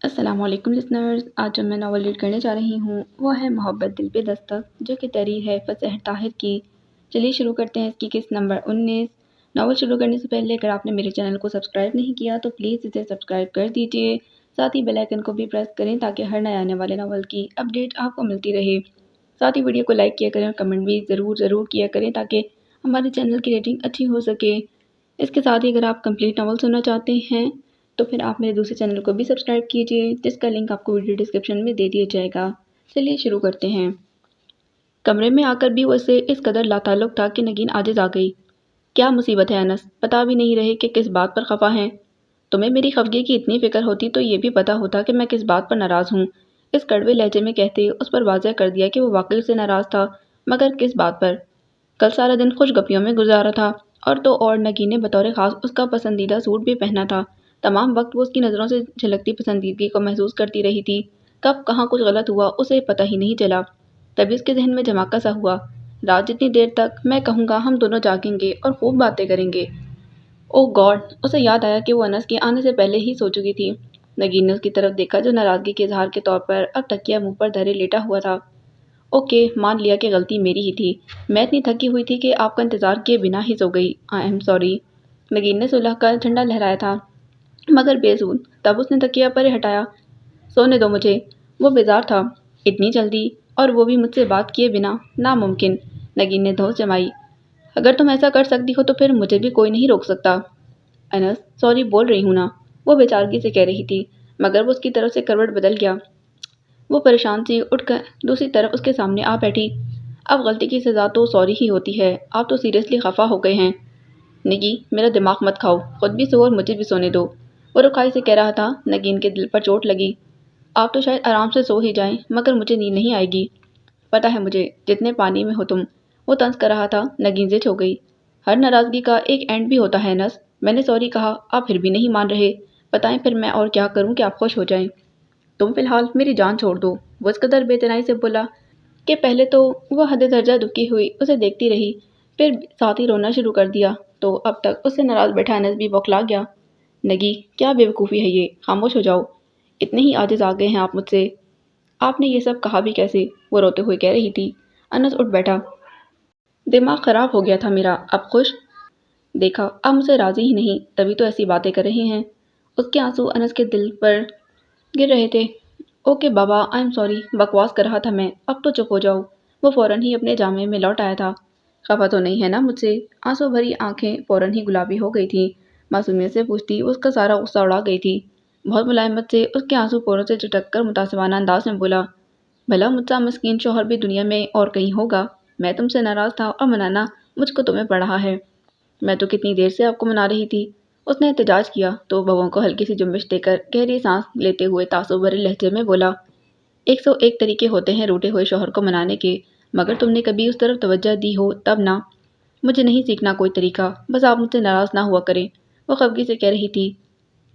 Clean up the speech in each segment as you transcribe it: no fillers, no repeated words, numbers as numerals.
السلام علیکم لسنرز، آج جو میں ناول ریڈ کرنے جا رہی ہوں وہ ہے محبت دل پہ دستک، جو کہ تحریر ہے فصیح طاہر کی۔ چلیے شروع کرتے ہیں اس کی قسط نمبر 19۔ ناول شروع کرنے سے پہلے اگر آپ نے میرے چینل کو سبسکرائب نہیں کیا تو پلیز اسے سبسکرائب کر دیجیے، ساتھ ہی بیل آئیکن کو بھی پریس کریں تاکہ ہر نئے آنے والے ناول کی اپڈیٹ آپ کو ملتی رہے۔ ساتھ ہی ویڈیو کو لائک کیا کریں اور کمنٹ بھی ضرور کیا کریں تاکہ ہمارے چینل کی ریٹنگ اچھی ہو سکے۔ اس کے ساتھ ہی اگر آپ کمپلیٹ ناول سننا چاہتے ہیں تو پھر آپ میرے دوسرے چینل کو بھی سبسکرائب کیجیے، جس کا لنک آپ کو ویڈیو ڈسکرپشن میں دے دیا جائے گا۔ چلیے شروع کرتے ہیں۔ کمرے میں آ کر بھی وہ اسے اس قدر لاتعلق تھا کہ نگین عاجز آ گئی۔ کیا مصیبت ہے انس؟ بتا بھی نہیں رہے کہ کس بات پر خفا ہیں؟ تمہیں میری خفگی کی اتنی فکر ہوتی تو یہ بھی پتا ہوتا کہ میں کس بات پر ناراض ہوں۔ اس کڑوے لہجے میں کہتے اس پر واضح کر دیا کہ وہ واقعی سے ناراض تھا، مگر کس بات پر؟ کل سارا دن خوش گپیوں میں گزارا تھا، اور تو اور نگین نے بطور خاص اس کا پسندیدہ سوٹ بھی پہنا تھا۔ تمام وقت وہ اس کی نظروں سے جھلکتی پسندیدگی کو محسوس کرتی رہی تھی۔ کب کہاں کچھ غلط ہوا اسے پتہ ہی نہیں چلا۔ تبھی اس کے ذہن میں دھماکہ سا ہوا، رات جتنی دیر تک میں کہوں گا ہم دونوں جاگیں گے اور خوب باتیں کریں گے۔ او گاڈ! اسے یاد آیا کہ وہ انس کے آنے سے پہلے ہی سو چکی تھی۔ نگین نے اس کی طرف دیکھا جو ناراضگی کے اظہار کے طور پر اب تکیہ منہ پر دھرے لیٹا ہوا تھا۔ اوکے، مان لیا کہ غلطی میری ہی تھی۔ میں اتنی تھکی ہوئی تھی کہ آپ کا انتظار کیے بنا ہی سو گئی۔ آئی ایم سوری۔ نگین نے سلح کر جھنڈا لہرایا تھا، مگر بے سود۔ تب اس نے تکیہ پرے ہٹایا۔ سونے دو مجھے۔ وہ بیزار تھا۔ اتنی جلدی، اور وہ بھی مجھ سے بات کیے بنا؟ ناممکن۔ نگین نے دھونس جمائی۔ اگر تم ایسا کر سکتی ہو تو پھر مجھے بھی کوئی نہیں روک سکتا۔ انس، سوری بول رہی ہوں نا، وہ بے چارگی سے کہہ رہی تھی، مگر وہ اس کی طرف سے کروٹ بدل گیا۔ وہ پریشان سی اٹھ کر دوسری طرف اس کے سامنے آ بیٹھی۔ اب غلطی کی سزا تو سوری ہی ہوتی ہے، آپ تو سیریسلی خفا ہو گئے ہیں۔ نگی، میرا دماغ مت کھاؤ، خود بھی سو اور مجھے بھی سونے دو، وہ رکھائی سے کہہ رہا تھا۔ نگین کے دل پر چوٹ لگی۔ آپ تو شاید آرام سے سو ہی جائیں، مگر مجھے نیند نہیں آئے گی۔ پتہ ہے مجھے، جتنے پانی میں ہو تم، وہ طنز کر رہا تھا۔ نگین زچ ہو گئی۔ ہر ناراضگی کا ایک اینڈ بھی ہوتا ہے انس۔ میں نے سوری کہا، آپ پھر بھی نہیں مان رہے۔ بتائیں پھر میں اور کیا کروں کہ آپ خوش ہو جائیں؟ تم فی الحال میری جان چھوڑ دو، وہ اس قدر بے اعتنائی سے بولا کہ پہلے تو وہ حد درجہ دکھی ہوئی اسے دیکھتی رہی، پھر ساتھ ہی رونا شروع کر دیا، تو اب تک اس سے ناراض بیٹھا انس بھی بوکھلا گیا۔ نگی، کیا بے وقوفی ہے یہ، خاموش ہو جاؤ۔ اتنے ہی عاجز آ گئے ہیں آپ مجھ سے؟ آپ نے یہ سب کہا بھی کیسے؟ وہ روتے ہوئے کہہ رہی تھی۔ انس اٹھ بیٹھا۔ دماغ خراب ہو گیا تھا میرا، اب خوش؟ دیکھا، آپ مجھ سے راضی ہی نہیں، تبھی تو ایسی باتیں کر رہے ہیں۔ اس کے آنسو انس کے دل پر گر رہے تھے۔ اوکے بابا، آئی ایم سوری، بکواس کر رہا تھا میں، اب تو چپ ہو جاؤ۔ وہ فوراً ہی اپنے جامے میں لوٹ آیا تھا۔ خفا تو نہیں ہے نا مجھ سے؟ آنسو بھری آنکھیں فوراً ہی گلابی ہو گئی تھیں۔ معصومیت سے پوچھتی وہ اس کا سارا غصہ اڑا گئی تھی۔ بہت ملائمت سے اس کے آنسو پوروں سے چٹک کر متعصبانہ انداز میں بولا، بھلا مجھ سا مسکین شوہر بھی دنیا میں اور کہیں ہوگا؟ میں تم سے ناراض تھا اور منانا مجھ کو تمہیں پڑ رہا ہے۔ میں تو کتنی دیر سے آپ کو منا رہی تھی۔ اس نے احتجاج کیا تو بہووں کو ہلکی سی جنبش دے کر گہری سانس لیتے ہوئے تعصب بھرے لہجے میں بولا، 101 طریقے ہوتے ہیں روٹے ہوئے شوہر کو منانے کے، مگر تم نے کبھی اس طرف توجہ دی ہو تب نہ۔ مجھے نہیں سیکھنا کوئی طریقہ، بس آپ مجھ سے ناراض نہ ہوا کریں، وہ خفگی سے کہہ رہی تھی۔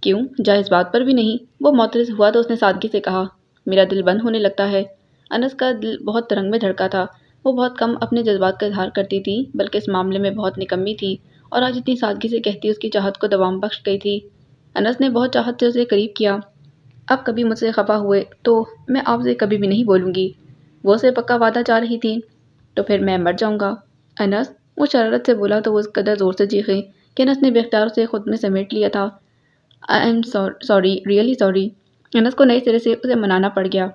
کیوں، جائز بات پر بھی نہیں؟ وہ معترض ہوا تو اس نے سادگی سے کہا، میرا دل بند ہونے لگتا ہے۔ انس کا دل بہت ترنگ میں دھڑکا تھا۔ وہ بہت کم اپنے جذبات کا اظہار کرتی تھی، بلکہ اس معاملے میں بہت نکمی تھی، اور آج اتنی سادگی سے کہتی اس کی چاہت کو دوام بخش گئی تھی۔ انس نے بہت چاہت سے اسے قریب کیا۔ اب کبھی مجھ سے خفا ہوئے تو میں آپ سے کبھی بھی نہیں بولوں گی، وہ اسے پکا وعدہ چاہ رہی تھی۔ تو پھر میں مر جاؤں گا۔ انس، وہ شرارت سے بولا تو وہ اس قدر زور سے چیخی کہ انس نے بے اختیار اسے خود میں سمیٹ لیا تھا۔ I am sorry, really sorry. Anas کو نئے سرے سے اسے منانا پڑ گیا۔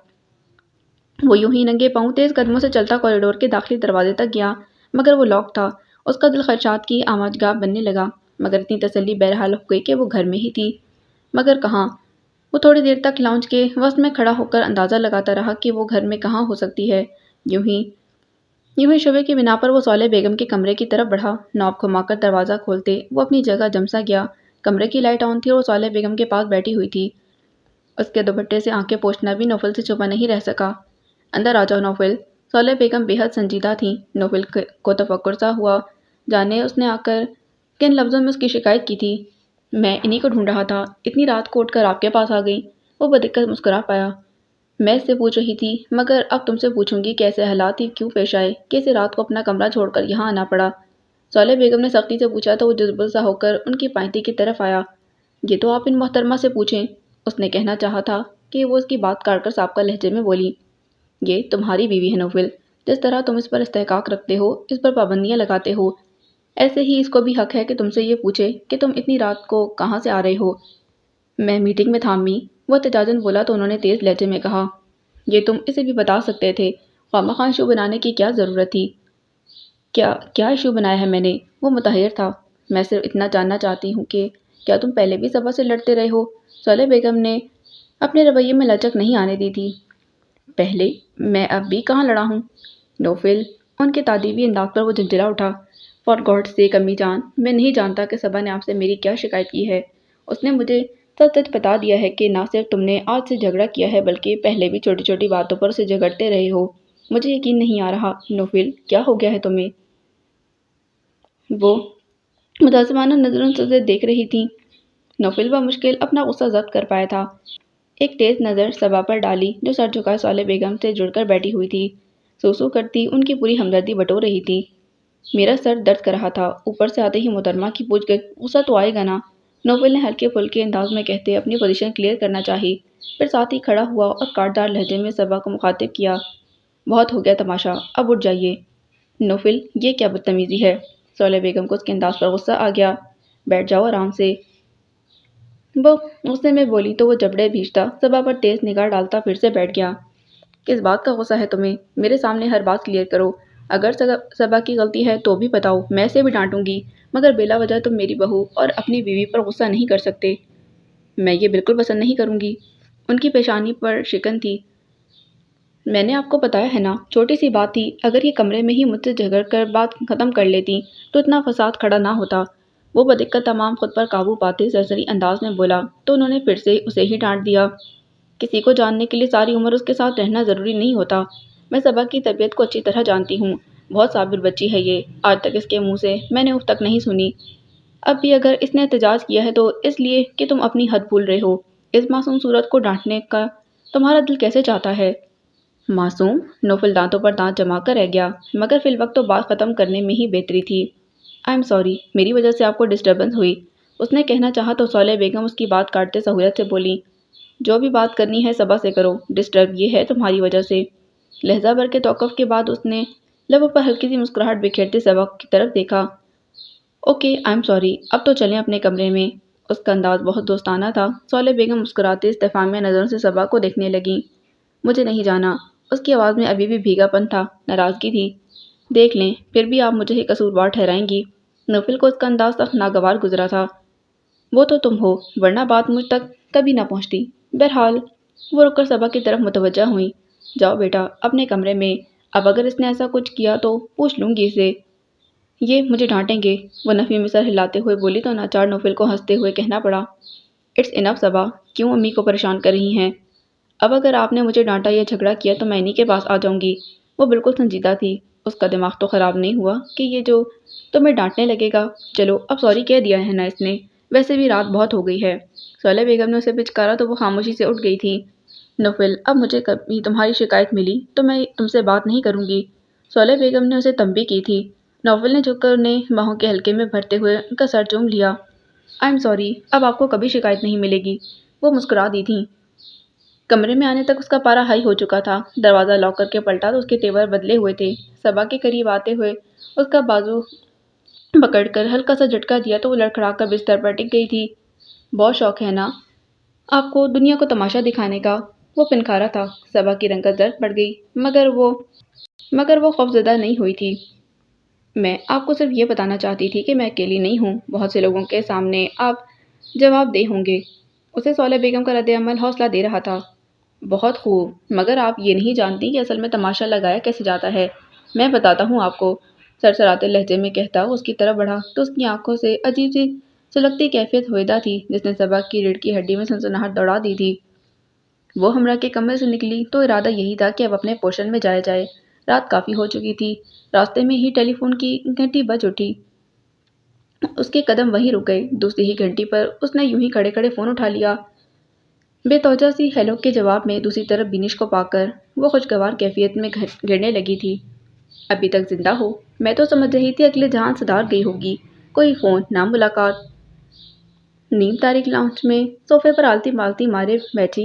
وہ یوں ہی ننگے پاؤں تیز قدموں سے چلتا کوریڈور کے داخلی دروازے تک گیا، مگر وہ لاک تھا۔ اس کا دل خدشات کی آماجگاہ بننے لگا، مگر اتنی تسلی بہرحال ہو گئی کہ وہ گھر میں ہی تھی، مگر کہاں؟ وہ تھوڑی دیر تک لاؤنج کے وسط میں کھڑا ہو کر اندازہ لگاتا رہا کہ وہ گھر میں کہاں ہو سکتی ہے۔ یوں ہی شبے کی بنا پر وہ صالح بیگم کے کمرے کی طرف بڑھا۔ نوب گھما کر دروازہ کھولتے وہ اپنی جگہ جمسا گیا۔ کمرے کی لائٹ آن تھی اور وہ صالح بیگم کے پاس بیٹھی ہوئی تھی۔ اس کے دوپٹے سے آنکھیں پوچھنا بھی نوفل سے چھپا نہیں رہ سکا۔ اندر آ جاؤ نوفل۔ صالح بیگم بے حد سنجیدہ تھیں۔ نوفل کو تفکر سا ہوا، جانے اس نے آ کر کن لفظوں میں اس کی شکایت کی تھی۔ میں انہی کو ڈھونڈ رہا تھا، اتنی رات کو اٹھ کر آپ کے پاس آ گئی۔ وہ بدقت مسکرا پایا۔ میں اس سے پوچھ رہی تھی، مگر اب تم سے پوچھوں گی کہ ایسے حالات ہی کیوں پیش آئے کہ اسے رات کو اپنا کمرہ چھوڑ کر یہاں آنا پڑا؟ صالح بیگم نے سختی سے پوچھا تو وہ جذبہ سا ہو کر ان کی پائنتی کی طرف آیا۔ یہ تو آپ ان محترمہ سے پوچھیں۔ اس نے کہنا چاہا تھا کہ وہ اس کی بات کاٹ کر سابقہ لہجے میں بولی، یہ تمہاری بیوی ہے نوفل، جس طرح تم اس پر استحقاق رکھتے ہو، اس پر پابندیاں لگاتے ہو، ایسے ہی اس کو بھی حق ہے کہ تم سے یہ پوچھے کہ تم اتنی رات کو کہاں سے آ رہے ہو۔ میں میٹنگ میں تھا امی، وہ احتجاجاً بولا تو انہوں نے تیز لہجے میں کہا، یہ تم اسے بھی بتا سکتے تھے، خواہ ایشو بنانے کی کیا ضرورت تھی؟ کیا ایشو بنایا ہے میں نے؟ وہ متحیر تھا۔ میں صرف اتنا جاننا چاہتی ہوں کہ کیا تم پہلے بھی صبا سے لڑتے رہے ہو؟ صالح بیگم نے اپنے رویے میں لچک نہیں آنے دی تھی۔ پہلے؟ میں اب بھی کہاں لڑا ہوں؟ نوفل، ان کے تعدیبی انداز پر وہ جھنجھلا اٹھا۔ فار گاڈ سیک امی جان، میں نہیں جانتا کہ صبا نے آپ سے میری کیا شکایت کی ہے۔ اس نے مجھے سچ سچ بتا دیا ہے کہ نہ صرف تم نے آج سے جھگڑا کیا ہے بلکہ پہلے بھی چھوٹی چھوٹی باتوں پر اسے جھگڑتے رہے ہو۔ مجھے یقین نہیں آ رہا۔ نوفل، کیا ہو گیا ہے تمہیں؟ وہ متعصبانہ نظروں سے اسے دیکھ رہی تھی۔ نوفل بمشکل اپنا غصہ ضبط کر پایا تھا۔ ایک تیز نظر صبا پر ڈالی جو سر جھکائے صالح بیگم سے جڑ کر بیٹھی ہوئی تھی، سوسو کرتی ان کی پوری ہمدردی بٹور رہی تھی۔ میرا سر درد کر رہا تھا، اوپر سے آتے ہی محترمہ کی پوچھ گئی، غصہ تو آئے گا نا؟ نوفل نے ہلکے پھلکے انداز میں کہتے اپنی پوزیشن کلیئر کرنا چاہی، پھر ساتھ ہی کھڑا ہوا اور کاٹدار لہجے میں صبا کو مخاطب کیا، بہت ہو گیا تماشا، اب اٹھ جائیے۔ نوفل، یہ کیا بدتمیزی ہے؟ صالح بیگم کو اس کے انداز پر غصہ آ گیا۔ بیٹھ جاؤ آرام سے، وہ غصے میں بولی تو وہ جبڑے بھیجتا صبا پر تیز نگاہ ڈالتا پھر سے بیٹھ گیا۔ کس بات کا غصہ ہے تمہیں؟ میرے سامنے ہر بات کلیئر کرو، اگر صبا کی غلطی ہے تو بھی بتاؤ، میں اسے بھی ڈانٹوں گی، مگر بلا وجہ تم میری بہو اور اپنی بیوی پر غصہ نہیں کر سکتے۔ میں یہ بالکل پسند نہیں کروں گی۔ ان کی پیشانی پر شکن تھی۔ میں نے آپ کو بتایا ہے نا، چھوٹی سی بات تھی، اگر یہ کمرے میں ہی مجھ سے جھگڑ کر بات ختم کر لیتی تو اتنا فساد کھڑا نہ ہوتا۔ وہ بدقت تمام خود پر قابو پاتے سرسری انداز میں بولا تو انہوں نے پھر سے اسے ہی ڈانٹ دیا۔ کسی کو جاننے کے لیے ساری عمر اس کے ساتھ رہنا ضروری نہیں ہوتا۔ میں صبا کی طبیعت کو اچھی طرح جانتی ہوں، بہت صابر بچی ہے یہ، آج تک اس کے منہ سے میں نے اف تک نہیں سنی۔ اب بھی اگر اس نے احتجاج کیا ہے تو اس لیے کہ تم اپنی حد بھول رہے ہو۔ اس معصوم صورت کو ڈانٹنے کا تمہارا دل کیسے چاہتا ہے؟ معصوم؟ نوفل دانتوں پر دانت جما کر رہ گیا، مگر فی الوقت تو بات ختم کرنے میں ہی بہتری تھی۔ آئی ایم سوری، میری وجہ سے آپ کو ڈسٹربنس ہوئی۔ اس نے کہنا چاہا تو صالح بیگم اس کی بات کاٹتے سہولت سے بولی، جو بھی بات کرنی ہے صبا سے کرو، ڈسٹرب یہ ہے تمہاری وجہ سے۔ لہجہ بھر کے توقف کے بعد اس نے لبوں پر ہلکی سی مسکراہٹ بکھیرتے صبا کی طرف دیکھا۔ اوکے، آئی ایم سوری، اب تو چلیں اپنے کمرے میں۔ اس کا انداز بہت دوستانہ تھا۔ صالح بیگم مسکراتے استفہامیہ نظروں سے صبا کو دیکھنے لگیں۔ مجھے نہیں جانا۔ اس کی آواز میں ابھی بھی بھیگا پن تھا، ناراضگی تھی۔ دیکھ لیں، پھر بھی آپ مجھے ہی قصوروار ٹھہرائیں گی؟ نوفل کو اس کا انداز سخت ناگوار گزرا تھا۔ وہ تو تم ہو، ورنہ بات مجھ تک کبھی نہ پہنچتی۔ بہرحال وہ رک کر صبا کی طرف متوجہ ہوئیں۔ جاؤ بیٹا اپنے کمرے میں، اب اگر اس نے ایسا کچھ کیا تو پوچھ لوں گی اسے۔ یہ مجھے ڈانٹیں گے؟ وہ نفی میں سر ہلاتے ہوئے بولی تو ناچار نوفل کو ہنستے ہوئے کہنا پڑا، اٹس انف صبا، کیوں امی کو پریشان کر رہی ہیں؟ اب اگر آپ نے مجھے ڈانٹا یا جھگڑا کیا تو میں انہی کے پاس آ جاؤں گی۔ وہ بالکل سنجیدہ تھی۔ اس کا دماغ تو خراب نہیں ہوا کہ یہ جو تمہیں ڈانٹنے لگے گا۔ چلو اب سوری کہہ دیا ہے نا اس نے، ویسے بھی رات بہت ہو گئی ہے۔ صالح بیگم نے اسے پچکارا تو وہ خاموشی سے اٹھ گئی تھی۔ نوفل، اب مجھے کبھی تمہاری شکایت ملی تو میں تم سے بات نہیں کروں گی۔ صالح بیگم نے اسے تنبیہ کی تھی۔ نوفل نے جھک کر انہیں باہوں کے حلقے میں بھرتے ہوئے ان کا سر چوم لیا۔ آئی ایم سوری، اب آپ کو کبھی شکایت نہیں ملے گی۔ وہ مسکرا دی تھیں۔ کمرے میں آنے تک اس کا پارا ہائی ہو چکا تھا۔ دروازہ لاک کر کے پلٹا تو اس کے تیور بدلے ہوئے تھے۔ صبا کے قریب آتے ہوئے اس کا بازو پکڑ کر ہلکا سا جھٹکا دیا تو وہ لڑکھڑا کر بستر پر ٹک گئی تھی۔ بہت شوق ہے نا آپ کو دنیا کو تماشا دکھانے کا؟ وہ پنکارا تھا۔ صبا کی رنگت زرد پڑ گئی، مگر وہ خوفزدہ نہیں ہوئی تھی۔ میں آپ کو صرف یہ بتانا چاہتی تھی کہ میں اکیلی نہیں ہوں، بہت سے لوگوں کے سامنے آپ جواب دہ ہوں گے۔ اسے صالح بیگم کا رد عمل حوصلہ دے رہا تھا۔ بہت خوب، مگر آپ یہ نہیں جانتی کہ اصل میں تماشا لگایا کیسے جاتا ہے۔ میں بتاتا ہوں آپ کو، سرسراتے لہجے میں کہتا وہ اس کی طرف بڑھا تو اس کی آنکھوں سے عجیب سی سلگتی کیفیت ہویدا تھی جس نے صبا کی ریڑھ کی ہڈی میں سنسناہٹ دوڑا دی تھی۔ وہ ہمراہ کے کمرے سے نکلی تو ارادہ یہی تھا کہ اب اپنے پوشن میں جایا جائے۔ رات کافی ہو چکی تھی۔ راستے میں ہی ٹیلی فون کی گھنٹی بج اٹھی۔ اس کے قدم وہیں رک گئے۔ دوسری ہی گھنٹی پر اس نے یوں ہی کھڑے کھڑے فون اٹھا لیا۔ بے توجہ سی ہیلو کے جواب میں دوسری طرف بینش کو پا کر وہ خوشگوار کیفیت میں گرنے لگی تھی۔ ابھی تک زندہ ہو؟ میں تو سمجھ رہی تھی اگلے جہان صدار گئی ہوگی۔ کوئی فون نہ ملاقات۔ نیم تاریک لاؤنج میں صوفے پر آلتی مالتی مارے بیٹھی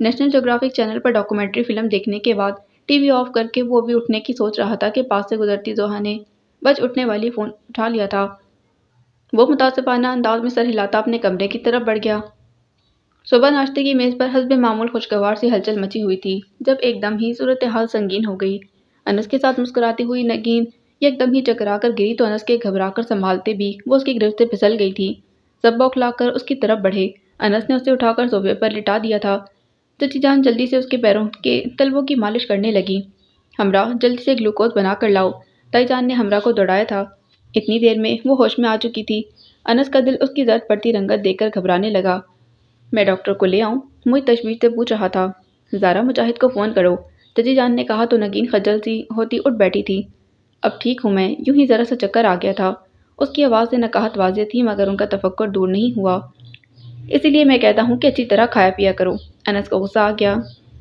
نیشنل جغرافک چینل پر ڈاکومنٹری فلم دیکھنے کے بعد ٹی وی آف کر کے وہ بھی اٹھنے کی سوچ رہا تھا کہ پاس سے گزرتی زوہا نے بج اٹھنے والی فون اٹھا لیا تھا۔ وہ متاسفانہ انداز میں سر ہلاتا اپنے کمرے کی طرف بڑھ گیا۔ صبح ناشتے کی میز پر حسب معمول خوشگوار سی ہلچل مچی ہوئی تھی، جب ایک دم ہی صورتحال سنگین ہو گئی۔ انس کے ساتھ مسکراتی ہوئی نگین ایک دم ہی چکرا کر گری تو انس کے گھبرا کر سنبھالتے بھی وہ اس کی گرفت سے پھسل گئی تھی۔ سب بوکھلا کر اس کی طرف بڑھے۔ انس نے اسے اٹھا کر صوفے پر لٹا دیا تھا۔ چچی جان جلدی سے اس کے پیروں کے تلووں کی مالش کرنے لگی۔ ہمراہ جلدی سے گلوکوز بنا کر لاؤ۔ تائی جان نے ہمراہ کو دوڑایا تھا۔ اتنی دیر میں وہ ہوش میں آ چکی تھی۔ انس کا دل اس کی زرد پڑتی رنگت دیکھ کر گھبرانے لگا۔ میں ڈاکٹر کو لے آؤں؟ موہت تشویش سے پوچھ رہا تھا۔ زارا مجاہد کو فون کرو، چچی جان نے کہا تو نگین خجل سی ہوتی اٹھ بیٹھی تھی۔ اب ٹھیک ہوں میں، یوں ہی ذرا سا چکر آ گیا تھا۔ اس کی آواز سے نکاہت واضح تھی مگر ان کا تفکر دور نہیں ہوا۔ اسی لیے میں کہتا ہوں کہ اچھی طرح کھایا پیا کرو۔ انس کو غصہ آ گیا۔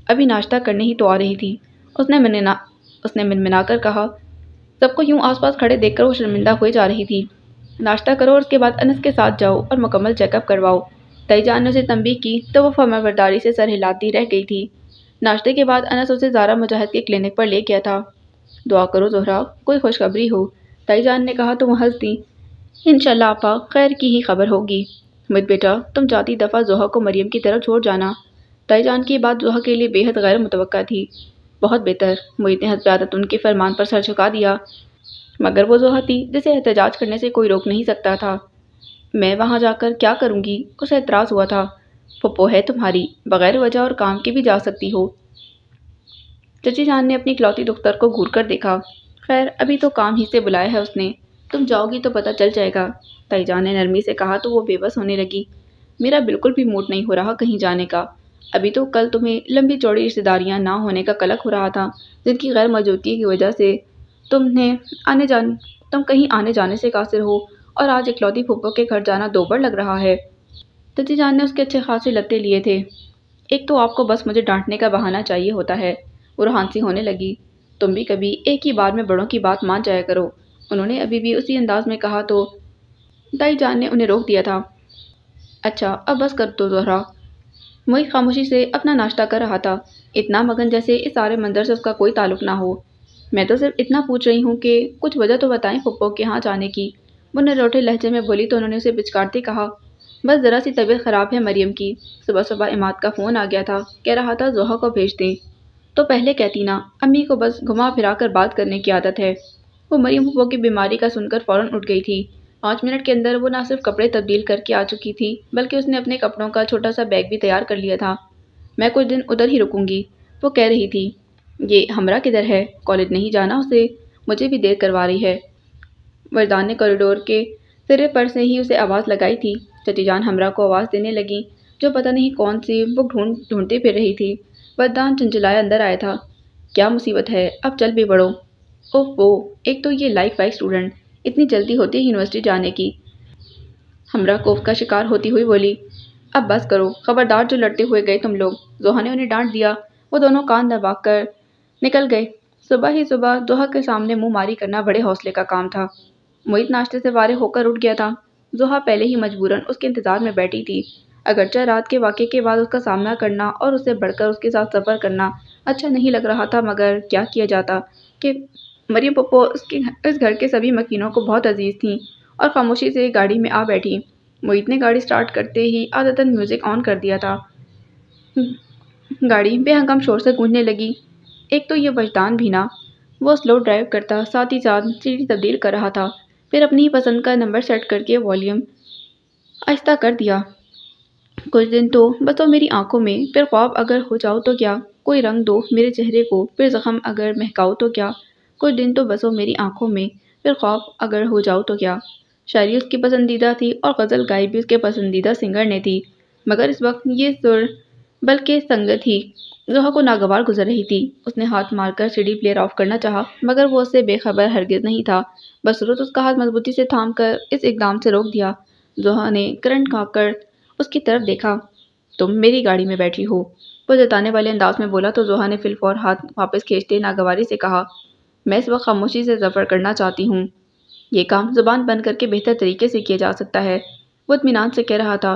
ابھی ناشتہ کرنے ہی تو آ رہی تھی۔ اس نے منمنا کر کہا۔ سب کو یوں آس پاس کھڑے دیکھ کر وہ شرمندہ ہوئے جا رہی تھی۔ ناشتہ کرو اور اس کے بعد انس کے ساتھ جاؤ اور مکمل چیک اپ کرواؤ۔ تائی جان نے اسے تنبیہ کی تو وہ فرمانبرداری سے سر ہلاتی رہ گئی تھی۔ ناشتے کے بعد انس اسے زارا مجاہد کے کلینک پر لے گیا تھا۔ دعا کرو زہرا، کوئی خوشخبری ہو، تائی جان نے کہا تو وہ ہنس دی۔ انشاءاللہ آپا، خیر کی ہی خبر ہوگی۔ موہت بیٹا، تم جاتی دفعہ زوہا کو مریم کی طرف چھوڑ جانا۔ تائی جان کی بات زوہا کے لیے بے حد غیر متوقع تھی۔ بہت بہتر، موہت نے حسب عادت ان کے فرمان پر سر جھکا دیا۔ مگر وہ زوہا تھی جسے احتجاج کرنے سے کوئی روک نہیں سکتا تھا۔ میں وہاں جا کر کیا کروں گی؟ اسے اعتراض ہوا تھا۔ پھپھو ہے تمہاری، بغیر وجہ اور کام کے بھی جا سکتی ہو۔ چچی جان نے اپنی اکلوتی دختر کو گھور کر دیکھا۔ خیر ابھی تو کام ہی سے بلایا ہے اس نے، تم جاؤ گی تو پتہ چل جائے گا، تائی جان نے نرمی سے کہا تو وہ بے بس ہونے لگی۔ میرا بالکل بھی موڈ نہیں ہو رہا کہیں جانے کا۔ ابھی تو کل تمہیں لمبی چوڑی رشتہ داریاں نہ ہونے کا قلق ہو رہا تھا جن کی غیر موجودگی کی وجہ سے تم کہیں آنے جانے سے قاصر ہو، اور آج اکلوتی پھپھو کے گھر جانا دوبڑ لگ رہا ہے۔ چچی جان نے اس کے اچھے خاصے لتے لیے تھے۔ ایک تو آپ کو بس مجھے ڈانٹنے کا بہانہ چاہیے ہوتا ہے۔ وہ روحان سی ہونے لگی۔ تم بھی کبھی ایک ہی بار میں بڑوں کی بات مان جایا کرو۔ انہوں نے ابھی بھی اسی انداز میں کہا تو تائی جان نے انہیں روک دیا تھا۔ اچھا اب بس کر دو زہرا۔ موہت خاموشی سے اپنا ناشتہ کر رہا تھا، اتنا مگن جیسے اس سارے منظر سے اس کا کوئی تعلق نہ ہو۔ میں تو صرف اتنا پوچھ رہی ہوں کہ کچھ وجہ تو بتائیں پھپھو کے ہاں جانے کی۔ وہ نروٹے لہجے میں بولی تو انہوں نے اسے پچکارتے کہا، بس ذرا سی طبیعت خراب ہے مریم کی۔ صبح صبح عماد کا فون آ گیا تھا، کہہ رہا تھا زوہا کو بھیج دیں۔ تو پہلے کہتی نا، امی کو بس گھما پھرا کر بات کرنے کی عادت ہے۔ وہ مریم پھپھو کی بیماری کا سن کر فوراً اٹھ گئی تھی۔ 5 منٹ کے اندر وہ نہ صرف کپڑے تبدیل کر کے آ چکی تھی بلکہ اس نے اپنے کپڑوں کا چھوٹا سا بیگ بھی تیار کر لیا تھا۔ میں کچھ دن ادھر ہی رکوں گی، وہ کہہ رہی تھی۔ یہ ہمراہ کدھر ہے؟ کالج نہیں جانا اسے؟ مجھے بھی دیر کروا رہی ہے۔ وردان نے کوریڈور کے سرے پر سے ہی اسے آواز لگائی تھی۔ چچی جان ہمراہ کو آواز دینے لگیں جو پتہ نہیں کون سی بک ڈھونڈتی پھر رہی تھی۔ وردان چنچلائے اندر آیا تھا۔ کیا مصیبت ہے؟ اب چل بھی بڑھو۔ اوف وہ، ایک تو یہ لائق وائق اسٹوڈنٹ، اتنی جلدی ہوتی ہے یونیورسٹی جانے کی۔ ہمراہ کوف کا شکار ہوتی ہوئی بولی۔ اب بس کرو، خبردار جو لڑتے ہوئے گئے تم لوگ۔ زوہا نے انہیں ڈانٹ دیا۔ وہ دونوں کان دبا کر نکل گئے۔ صبح ہی صبح زوہا کے سامنے منہ ماری کرنا بڑے حوصلے کا کام تھا۔ موہت ناشتے سے فارغ ہو کر اٹھ گیا تھا۔ زوہا پہلے ہی مجبوراً اس کے انتظار میں بیٹھی تھی۔ اگرچہ رات کے واقعے کے بعد اس کا سامنا کرنا اور اس سے بڑھ کر اس کے ساتھ سفر کرنا اچھا نہیں لگ رہا تھا مگر کیا کیا جاتا کہ مریم پھپھو اس گھر کے سبھی مکینوں کو بہت عزیز تھیں اور خاموشی سے گاڑی میں آ بیٹھی۔ موہت نے گاڑی سٹارٹ کرتے ہی عادتاً میوزک آن کر دیا تھا۔ گاڑی بے ہنگام شور سے گونجنے لگی۔ ایک تو یہ وجدان بھی نہ، وہ سلو ڈرائیو کرتا ساتھ ہی ساتھ سیڑھی تبدیل کر رہا تھا، پھر اپنی ہی پسند کا نمبر سیٹ کر کے والیوم آہستہ کر دیا۔ کچھ دن تو بسو میری آنکھوں میں، پھر خواب اگر ہو جاؤ تو کیا، کوئی رنگ دو میرے چہرے کو، پھر زخم اگر مہکاؤ تو کیا، کچھ دن تو بسو میری آنکھوں میں، پھر خواب اگر ہو جاؤ تو کیا۔ شاعری اس کی پسندیدہ تھی اور غزل گائی بھی اس کے پسندیدہ سنگر نے تھی، مگر اس وقت یہ سر بلکہ سنگت ہی زوہا کو ناگوار گزر رہی تھی۔ اس نے ہاتھ مار کر سی ڈی پلیئر آف کرنا چاہا مگر وہ اس سے بے خبر ہرگز نہیں تھا، بصورت اس کا ہاتھ مضبوطی سے تھام کر اس اقدام سے روک دیا۔ زوہا نے کرنٹ کھا کر اس کی طرف دیکھا۔ تم میری گاڑی میں بیٹھی ہو، وہ جتانے والے انداز میں بولا تو زوہا نے فی الفور ہاتھ واپس کھینچتے ناگواری سے کہا، میں اس وقت خاموشی سے سفر کرنا چاہتی ہوں، یہ کام زبان بند کر کے بہتر طریقے سے کیا جا سکتا ہے۔ وہ اطمینان سے کہہ رہا تھا،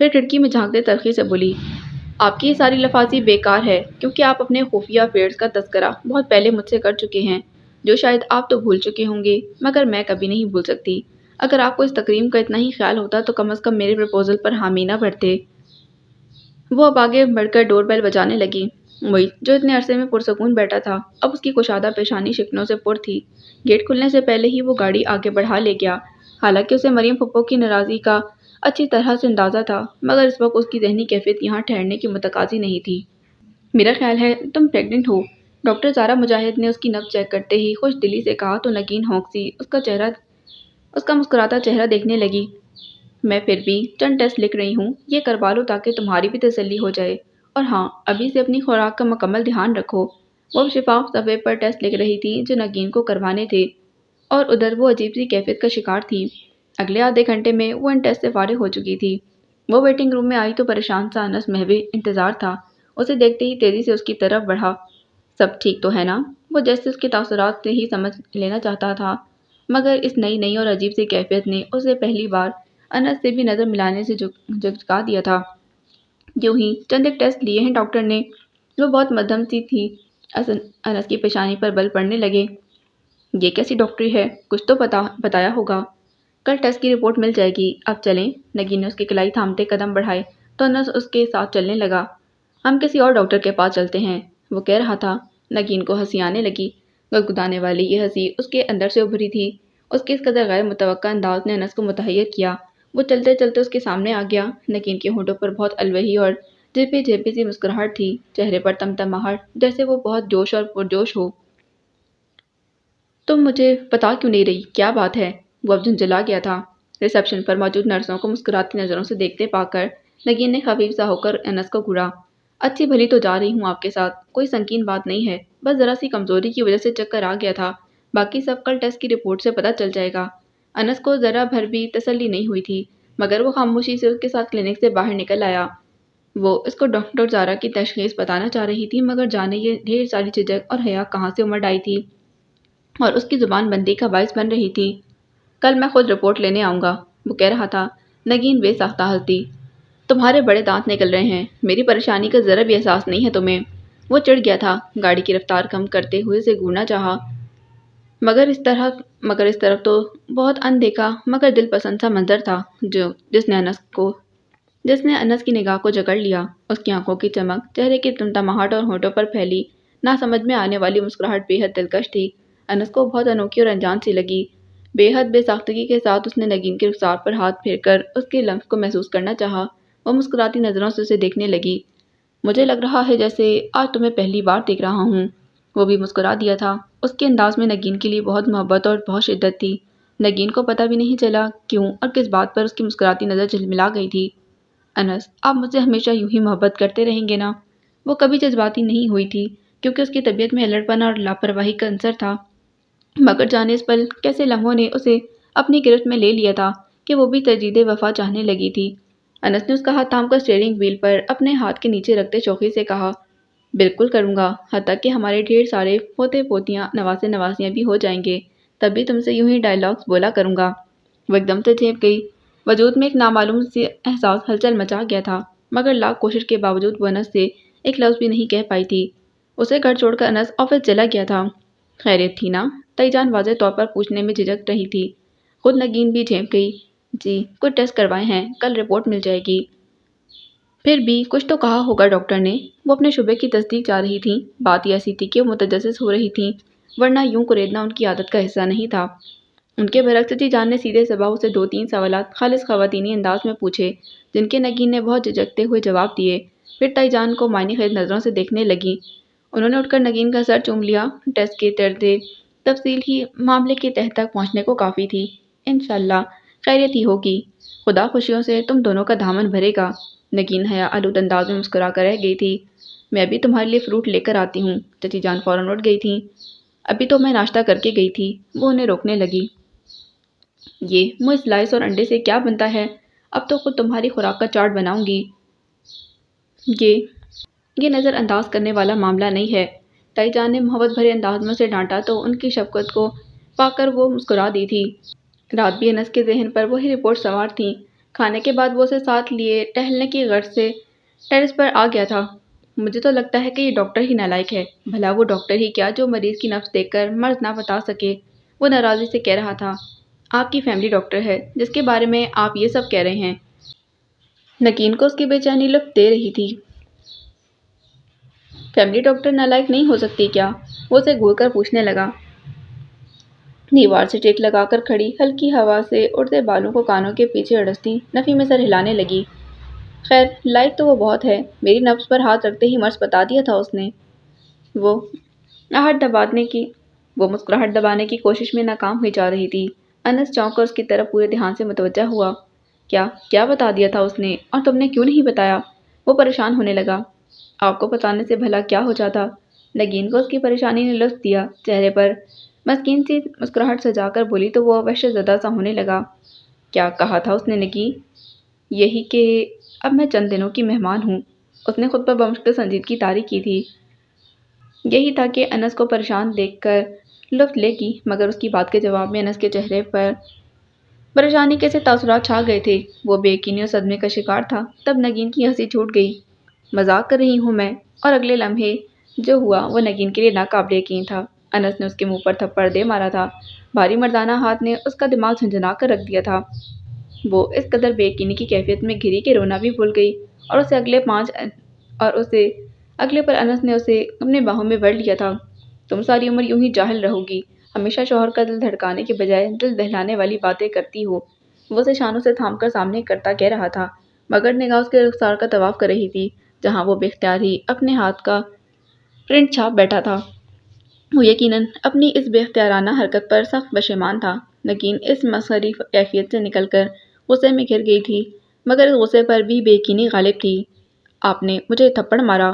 پھر کھڑکی میں جھانکتے تلخی سے بولی، آپ کی یہ ساری لفاظی بیکار ہے کیونکہ آپ اپنے خفیہ افیئرز کا تذکرہ بہت پہلے مجھ سے کر چکے ہیں جو شاید آپ تو بھول چکے ہوں گے مگر میں کبھی نہیں بھول سکتی۔ اگر آپ کو اس تقریم کا اتنا ہی خیال ہوتا تو کم از کم میرے پرپوزل پر حامی نہ بھرتے۔ وہ اب آگے بڑھ کر ڈور بیل بجانے لگی۔ وہی جو اتنے عرصے میں پرسکون بیٹھا تھا اب اس کی کشادہ پیشانی شکنوں سے پر تھی۔ گیٹ کھلنے سے پہلے ہی وہ گاڑی آگے بڑھا لے گیا۔ حالانکہ اسے مریم پھپھو کی ناراضی کا اچھی طرح سے اندازہ تھا مگر اس وقت اس کی ذہنی کیفیت یہاں ٹھہرنے کی متقاضی نہیں تھی۔ میرا خیال ہے تم پریگننٹ ہو، ڈاکٹر زارا مجاہد نے اس کی نبض چیک کرتے ہی خوش دلی سے کہا تو نگین ہونک سی اس کا مسکراتا چہرہ دیکھنے لگی۔ میں پھر بھی چند ٹیسٹ لکھ رہی ہوں، یہ کروا لو تاکہ تمہاری بھی تسلی ہو جائے، اور ہاں ابھی سے اپنی خوراک کا مکمل دھیان رکھو۔ وہ شفاف صفحے پر ٹیسٹ لکھ رہی تھی جو نگین کو کروانے تھے اور ادھر وہ عجیب سی کیفیت کا شکار تھی۔ اگلے آدھے گھنٹے میں وہ ان ٹیسٹ سے فارغ ہو چکی تھی۔ وہ ویٹنگ روم میں آئی تو پریشان سا انس محوی انتظار تھا۔ اسے دیکھتے ہی تیزی سے اس کی طرف بڑھا۔ سب ٹھیک تو ہے نا؟ وہ جیسے اس کے تاثرات سے ہی سمجھ لینا چاہتا تھا مگر اس نئی اور عجیب سی کیفیت نے اسے پہلی بار انس سے بھی نظر ملانے سے جھکجھکا دیا تھا۔ یوں ہی چند ایک ٹیسٹ لیے ہیں ڈاکٹر نے۔ وہ بہت مدھم سی تھی۔ انس کی پیشانی پر بل پڑنے لگے۔ یہ کیسی ڈاکٹری ہے؟ کچھ تو بتایا ہوگا۔ کل ٹیسٹ کی رپورٹ مل جائے گی، اب چلیں۔ نگین نے اس کی کلائی تھامتے قدم بڑھائے تو انس اس کے ساتھ چلنے لگا۔ ہم کسی اور ڈاکٹر کے پاس چلتے ہیں، وہ کہہ رہا تھا۔ نگین کو ہنسی آنے لگی۔ گدگدانے والی یہ ہنسی اس کے اندر سے ابھری تھی۔ اس کے اس قدر غیر متوقع انداز نے انس کو متحیر کیا۔ وہ چلتے چلتے اس کے سامنے آ گیا۔ نگین کے ہونٹوں پر بہت الوہی اور جھپی سی مسکراہٹ تھی، چہرے پر تمتماہٹ جیسے وہ بہت جوش اور پرجوش ہو۔ تم مجھے بتا کیوں نہیں رہی؟ کیا بات ہے؟ وہ اب جھنجھلا گیا تھا۔ ریسیپشن پر موجود نرسوں کو مسکراتی نظروں سے دیکھتے پا کر نگین نے خفیف سا ہو کر انس کو گھورا۔ اچھی بھلی تو جا رہی ہوں آپ کے ساتھ، کوئی سنگین بات نہیں ہے، بس ذرا سی کمزوری کی وجہ سے چکر آ گیا تھا، باقی سب کل ٹیسٹ کی رپورٹ سے پتہ چل جائے گا۔ انس کو ذرا بھر بھی تسلی نہیں ہوئی تھی مگر وہ خاموشی سے اس کے ساتھ کلینک سے باہر نکل آیا۔ وہ اس کو ڈاکٹر زارا کی تشخیص بتانا چاہ رہی تھی مگر جانے یہ ڈھیر ساری جھجک اور حیا کہاں سے امڑ آئی تھی اور اس کی زبان بندی کا باعث بن رہی تھی۔ کل میں خود رپورٹ لینے آؤں گا، وہ کہہ رہا تھا۔ نگین بے ساختہ ہنسی۔ تمہارے بڑے دانت نکل رہے ہیں، میری پریشانی کا ذرا بھی احساس نہیں ہے تمہیں؟ وہ چڑھ گیا تھا، گاڑی کی رفتار کم کرتے ہوئے اسے گھورنا چاہا مگر اس طرف تو بہت ان دیکھا مگر دل پسند سا منظر تھا جس نے انس کی نگاہ کو جکڑ لیا۔ اس کی آنکھوں کی چمک، چہرے کی تمتماہٹ اور ہونٹوں پر پھیلی نہ سمجھ میں آنے والی مسکراہٹ بے حد دلکش تھی۔ انس کو بہت انوکھی اور انجان سی لگی۔ بے حد بے ساختگی کے ساتھ اس نے نگین کے رخسار پر ہاتھ پھیر کر اس کے لمس کو محسوس کرنا چاہا۔ وہ مسکراتی نظروں سے اسے دیکھنے لگی۔ مجھے لگ رہا ہے جیسے آج تمہیں پہلی بار دیکھ رہا ہوں۔ وہ بھی مسکرا دیا تھا۔ اس کے انداز میں نگین کے لیے بہت محبت اور بہت شدت تھی۔ نگین کو پتہ بھی نہیں چلا کیوں اور کس بات پر اس کی مسکراتی نظر جھلملا گئی تھی۔ انس، آپ مجھ سے ہمیشہ یوں ہی محبت کرتے رہیں گے نا؟ وہ کبھی جذباتی نہیں ہوئی تھی کیونکہ اس کی طبیعت میں الڑ پن اور لاپرواہی کا عنصر تھا مگر جانے اس پل کیسے لمحوں نے اسے اپنی گرفت میں لے لیا تھا کہ وہ بھی تجدید وفا چاہنے لگی تھی۔ انس نے اس کا ہاتھ تھام کر اسٹیئرنگ وہیل پر اپنے ہاتھ کے نیچے رکھتے شوخی سے کہا، بالکل کروں گا، حتیٰ کہ ہمارے ڈھیر سارے پوتے پوتیاں نواسے نواسیاں بھی ہو جائیں گے تب بھی تم سے یوں ہی ڈائیلاگز بولا کروں گا۔ وہ ایک دم سے جھپ گئی۔ وجود میں ایک نامعلوم سی احساس ہلچل مچا گیا تھا مگر لاکھ کوشش کے باوجود وہ انس سے ایک لفظ بھی نہیں کہہ پائی تھی۔ اسے گھر چھوڑ کر انس آفس چلا گیا تھا۔ خیریت تھی نا؟ تائی جان واضح طور پر پوچھنے میں جھجک رہی تھی۔ خود نگین بھی جھپ گئی۔ جی کچھ ٹیسٹ کروائے ہیں، کل رپورٹ مل جائے گی۔ پھر بھی کچھ تو کہا ہوگا ڈاکٹر نے؟ وہ اپنے شبے کی تصدیق چاہ رہی تھیں۔ بات یہ ایسی تھی کہ وہ متجسس ہو رہی تھیں ورنہ یوں کریدنا ان کی عادت کا حصہ نہیں تھا۔ ان کے برعکس چچی جان نے سیدھے صبح سے 2-3 سوالات خالص خواتینی انداز میں پوچھے جن کے نگین نے بہت جھجکتے ہوئے جواب دیے۔ پھر تائی جان کو معنی خیز نظروں سے دیکھنے لگیں۔ انہوں نے اٹھ کر نگین کا سر چوم لیا۔ ٹیسٹ کے تردِ تفصیل ہی معاملے کی تہہ تک پہنچنے کو کافی تھی۔ انشاءاللہ خیریت ہی ہوگی، خدا خوشیوں سے تم دونوں کا دامن بھرے گا۔ نگین حیا آلود انداز میں مسکرا کر رہ گئی تھی۔ میں ابھی تمہارے لیے فروٹ لے کر آتی ہوں۔ چچی جان فوراً اٹھ گئی تھیں۔ ابھی تو میں ناشتہ کر کے گئی تھی، وہ انہیں روکنے لگی۔ یہ منہ سلائس اور انڈے سے کیا بنتا ہے؟ اب تو خود تمہاری خوراک کا چارٹ بناؤں گی۔ یہ نظر انداز کرنے والا معاملہ نہیں ہے، تائی جان نے محبت بھرے انداز میں اسے ڈانٹا تو ان کی شفقت کو پا کر وہ مسکرا دی تھی۔ رات بھی انس کے ذہن پر وہی رپورٹ سوار تھیں۔ کھانے کے بعد وہ اسے ساتھ لیے ٹہلنے کی غرض سے ٹیرس پر آ گیا تھا۔ مجھے تو لگتا ہے کہ یہ ڈاکٹر ہی نالائق ہے، بھلا وہ ڈاکٹر ہی کیا جو مریض کی نبض دیکھ کر مرض نہ بتا سکے، وہ ناراضی سے کہہ رہا تھا۔ آپ کی فیملی ڈاکٹر ہے جس کے بارے میں آپ یہ سب کہہ رہے ہیں۔ نگین کو اس کی بے چینی لطف دے رہی تھی۔ فیملی ڈاکٹر نالائق نہیں ہو سکتی کیا؟ وہ اسے گھور کر پوچھنے لگا۔ دیوار سے ٹیک لگا کر کھڑی ہلکی ہوا سے اڑتے بالوں کو کانوں کے پیچھے اڑستی نفی میں سر ہلانے لگی۔ خیر لائق تو وہ بہت ہے، میری نبض پر ہاتھ رکھتے ہی مرض بتا دیا تھا اس نے۔ وہ مسکراہٹ دبانے کی کوشش میں ناکام ہوئی جا رہی تھی۔ انس چونک کر اس کی طرف پورے دھیان سے متوجہ ہوا۔ کیا بتا دیا تھا اس نے، اور تم نے کیوں نہیں بتایا؟ وہ پریشان ہونے لگا۔ آپ کو بتانے سے بھلا کیا ہو جاتا؟ نگین کو اس کی پریشانی نے لطف دیا، چہرے پر مسکین سی مسکراہٹ سجا کر بولی تو وہ وحشت زدہ سا ہونے لگا۔ کیا کہا تھا اس نے نگی؟ یہی کہ اب میں چند دنوں کی مہمان ہوں۔ اس نے خود پر بمشکل سنجیدگی طاری کی تھی۔ یہی تھا کہ انس کو پریشان دیکھ کر لطف لے گی، مگر اس کی بات کے جواب میں انس کے چہرے پر پریشانی کے سے تاثرات چھا گئے تھے۔ وہ بے یقینی اور صدمے کا شکار تھا۔ تب نگین کی ہنسی چھوٹ گئی۔ مذاق کر رہی ہوں میں؟ اور اگلے لمحے جو ہوا وہ نگین کے لیے ناقابل یقین تھا۔ انس نے اس کے منہ پر تھپڑ دے مارا تھا۔ بھاری مردانہ ہاتھ نے اس کا دماغ جھنجھنا کر رکھ دیا تھا۔ وہ اس قدر بے یقینی کی کیفیت میں گھری کہ رونا بھی بھول گئی، اور اسے اگلے پر انس نے اسے اپنے باہوں میں بڑھ لیا تھا۔ تم ساری عمر یوں ہی جاہل رہو گی، ہمیشہ شوہر کا دل دھڑکانے کے بجائے دل دہلانے والی باتیں کرتی ہو۔ وہ اسے شانوں سے تھام کر سامنے کرتا کہہ رہا تھا، مگر نگاہ اس کے رخسار کا طواف کر رہی تھی، جہاں وہ بے اختیار ہی اپنے ہاتھ کا پرنٹ چھاپ بیٹھا تھا۔ وہ یقیناً اپنی اس بے اختیارانہ حرکت پر سخت پشیمان تھا۔ نگین اس مسخری کیفیت سے نکل کر غصے میں گھر گئی تھی، مگر اس غصے پر بھی بے یقینی غالب تھی۔ آپ نے مجھے تھپڑ مارا،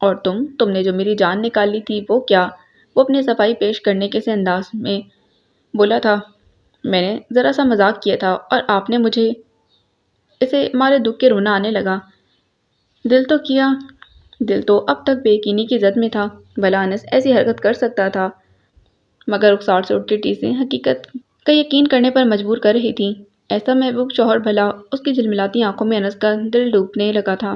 اور تم نے جو میری جان نکال لی تھی وہ کیا؟ وہ اپنے صفائی پیش کرنے کے سے انداز میں بولا تھا۔ میں نے ذرا سا مذاق کیا تھا اور آپ نے مجھے اسے مارے دکھ کے رونا آنے لگا۔ دل تو اب تک بے یقینی کی زد میں تھا، بھلا انس ایسی حرکت کر سکتا تھا، مگر رخسار سے اٹھتی ٹیسیں حقیقت کا یقین کرنے پر مجبور کر رہی تھیں۔ ایسا محبوب شوہر بھلا اس کی جھلملاتی آنکھوں میں انس کا دل ڈوبنے لگا تھا۔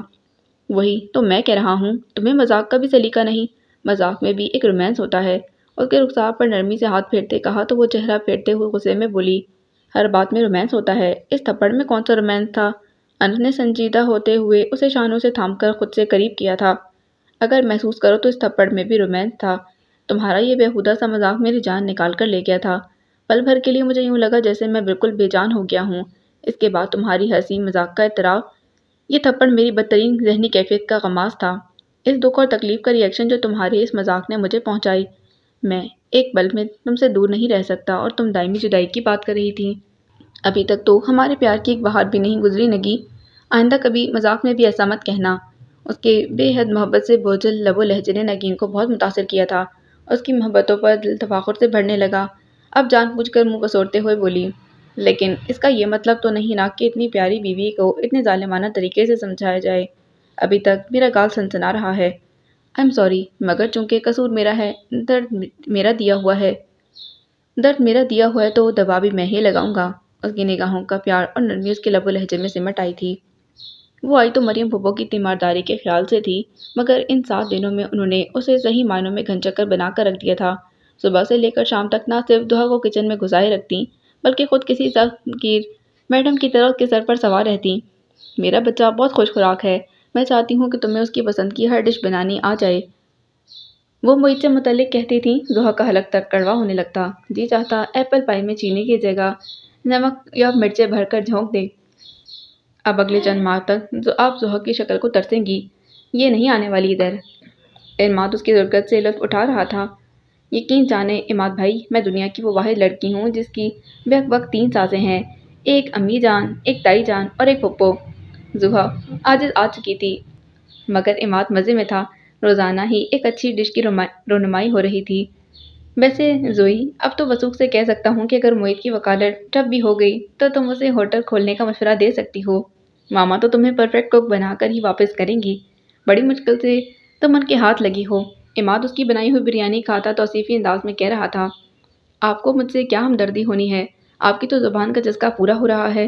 وہی تو میں کہہ رہا ہوں، تمہیں مذاق کا بھی سلیقہ نہیں؟ مذاق میں بھی ایک رومانس ہوتا ہے۔ اس کے رخسار پر نرمی سے ہاتھ پھیرتے کہا تو وہ چہرہ پھیرتے ہوئے غصے میں بولی، ہر بات میں رومانس ہوتا ہے، اس تھپڑ میں کون سا رومانس تھا؟ انس نے سنجیدہ ہوتے ہوئے اسے شانوں سے تھام کر خود سے قریب کیا تھا۔ اگر محسوس کرو تو اس تھپڑ میں بھی رومانس تھا۔ تمہارا یہ بیہودہ سا مذاق میری جان نکال کر لے گیا تھا۔ پل بھر کے لیے مجھے یوں لگا جیسے میں بالکل بے جان ہو گیا ہوں۔ اس کے بعد تمہاری ہنسی مذاق کا اعتراف، یہ تھپڑ میری بدترین ذہنی کیفیت کا غماز تھا۔ اس دکھ اور تکلیف کا ریئیکشن جو تمہارے اس مذاق نے مجھے پہنچائی، میں ایک پل میں تم سے دور نہیں رہ سکتا، اور تم دائمی جدائی کی بات کر رہی تھی۔ ابھی تک تو ہمارے پیار کی ایک بہار بھی نہیں گزری نگی، آئندہ کبھی مذاق میں بھی ایسا مت کہنا۔ اس کے بے حد محبت سے بوجھل لب و لہجے نے نگین کو بہت متاثر کیا تھا۔ اس کی محبتوں پر دل تفاخر سے بھرنے لگا۔ اب جان بوجھ کر منہ بسوڑتے ہوئے بولی، لیکن اس کا یہ مطلب تو نہیں نا کہ اتنی پیاری بیوی کو اتنے ظالمانہ طریقے سے سمجھایا جائے۔ ابھی تک میرا گال سنسنا رہا ہے۔ آئی ایم سوری، مگر چونکہ قصور میرا ہے، درد میرا دیا ہوا ہے تو دوا بھی میں ہی لگاؤں گا۔ اس کی نگاہوں کا پیار اور نرمی اس کے لب و لہجے میں سمٹ آئی تھی۔ وہ آئی تو مریم پھپھو کی تیمارداری کے خیال سے تھی، مگر ان 7 دنوں میں انہوں نے اسے صحیح معنوں میں گھن چکر بنا کر رکھ دیا تھا۔ صبح سے لے کر شام تک نہ صرف دہا کو کچن میں گھسائے رکھتی، بلکہ خود کسی سخت گیر میڈم کی طرح اس کے سر پر سوار رہتی۔ میرا بچہ بہت خوش خوراک ہے، میں چاہتی ہوں کہ تمہیں اس کی پسند کی ہر ڈش بنانی آ جائے۔ وہ معید سے متعلق کہتی تھیں۔ زحا کا حلق تک کڑوا ہونے لگتا۔ جی چاہتا ایپل پائی میں چینی کی جگہ نمک یا مرچیں بھر کر جھونک دے۔ اب اگلے چند ماہ تک آپ زحا کی شکل کو ترسیں گی، یہ نہیں آنے والی ادھر۔ عماد اس کی ضرورت سے لطف اٹھا رہا تھا۔ یقین جانیں عماد بھائی، میں دنیا کی وہ واحد لڑکی ہوں جس کی بیک وقت 3 ساسیں ہیں، ایک امی جان، ایک تائی جان اور ایک پھپھو۔ زحا عاجز آ چکی تھی، مگر عماد مزے میں تھا۔ روزانہ ہی ایک اچھی ڈش کی رونمائی ہو رہی تھی۔ ویسے زوئی، اب تو وثوق سے کہہ سکتا ہوں کہ اگر معید کی وکالت ٹھپ بھی ہو گئی تو تم اسے ہوٹل کھولنے کا مشورہ دے سکتی ہو۔ ماما تو تمہیں پرفیکٹ کوک بنا کر ہی واپس کریں گی، بڑی مشکل سے تم ان کے ہاتھ لگی ہو۔ عماد اس کی بنائی ہوئی بریانی کھاتا توصیفی انداز میں کہہ رہا تھا، آپ کو مجھ سے کیا ہمدردی ہونی ہے، آپ کی تو زبان کا چسکا پورا ہو رہا ہے۔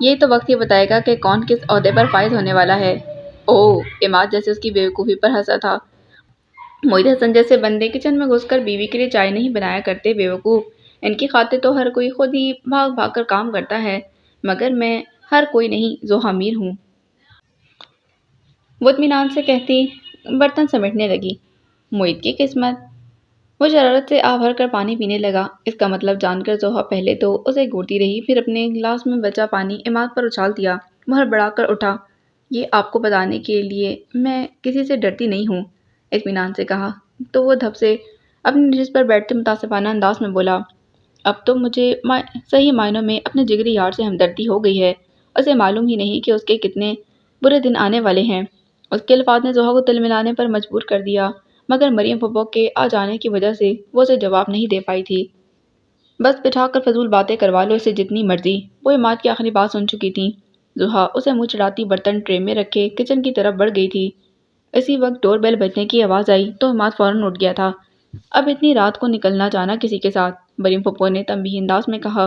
یہی تو وقت ہی بتائے گا کہ کون کس عہدے پر فائز ہونے والا ہے۔ اوہ، عماد جیسے اس کی بیوقوفی پر ہنسا تھا۔ معید حسن جیسے بندے کچن میں گھس کر بیوی کے لیے چائے نہیں بنایا کرتے، بیوقوف۔ ان کی خاطر تو ہر کوئی خود ہی بھاگ بھاگ کر کام کرتا ہے، مگر میں ہر کوئی نہیں، زوہا میر ہوں۔ وہ اطمینان سے کہتی برتن سمیٹنے لگی۔ معید کی قسمت۔ وہ شرارت سے آہ بھر کر پانی پینے لگا۔ اس کا مطلب جان کر زوہا پہلے تو اسے گھورتی رہی، پھر اپنے گلاس میں بچا پانی عماد پر اچھال دیا۔ وہ ہڑبڑا کر اٹھا۔ یہ آپ کو بتانے کے لیے میں کسی سے ڈرتی نہیں ہوں، اطمینان سے کہا تو وہ دھپ سے اپنی نشست پر بیٹھتے متاسفانہ انداز میں بولا، اب تو مجھے صحیح معنوں میں اپنے جگری یار سے ہمدردی ہو گئی ہے۔ اسے معلوم ہی نہیں کہ اس کے کتنے برے دن آنے والے ہیں۔ اس کے الفاظ نے زوہا کو تل ملانے پر مجبور کر دیا، مگر مریم پھپھو کے آ جانے کی وجہ سے وہ اسے جواب نہیں دے پائی تھی۔ بس بٹھا کر فضول باتیں کروا لو اسے جتنی مرضی۔ وہ عماد کی آخری بات سن چکی تھی۔ زوہا اسے منہ چڑھاتی برتن ٹرے میں رکھے کچن کی طرف بڑھ گئی تھی۔ اسی وقت ڈور بیل بجنے کی آواز آئی تو عماد فوراً اٹھ گیا تھا۔ اب اتنی رات کو نکلنا جانا کسی کے ساتھ، مریم پھپھو نے تنبیہی انداز میں کہا۔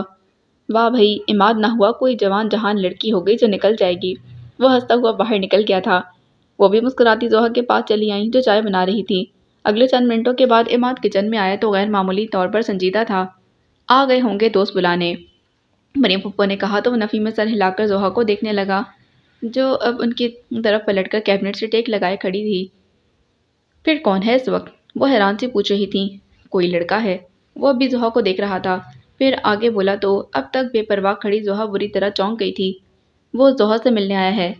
واہ بھئی، عماد نہ ہوا کوئی جوان جہان لڑکی ہو گئی جو نکل جائے گی۔ وہ ہنستا ہوا باہر نکل گیا تھا۔ وہ بھی مسکراتی زوہا کے پاس چلی آئیں جو چائے بنا رہی تھی۔ اگلے چند منٹوں کے بعد عماد کچن میں آیا تو غیر معمولی طور پر سنجیدہ تھا۔ آ گئے ہوں گے دوست بلانے، مریم پھپھو نے کہا تو وہ نفی میں سر ہلا کر زوہا کو دیکھنے لگا جو اب ان کی طرف پلٹ کر کیبنٹ سے ٹیک لگائے کھڑی تھی۔ پھر کون ہے اس وقت؟ وہ حیران سی پوچھ رہی تھی۔ کوئی لڑکا ہے، وہ اب بھی زوہا کو دیکھ رہا تھا، پھر آگے بولا تو اب تک بے پرواہ کھڑی زوہا بری طرح چونک گئی تھی۔ وہ زوہا سے ملنے آیا ہے۔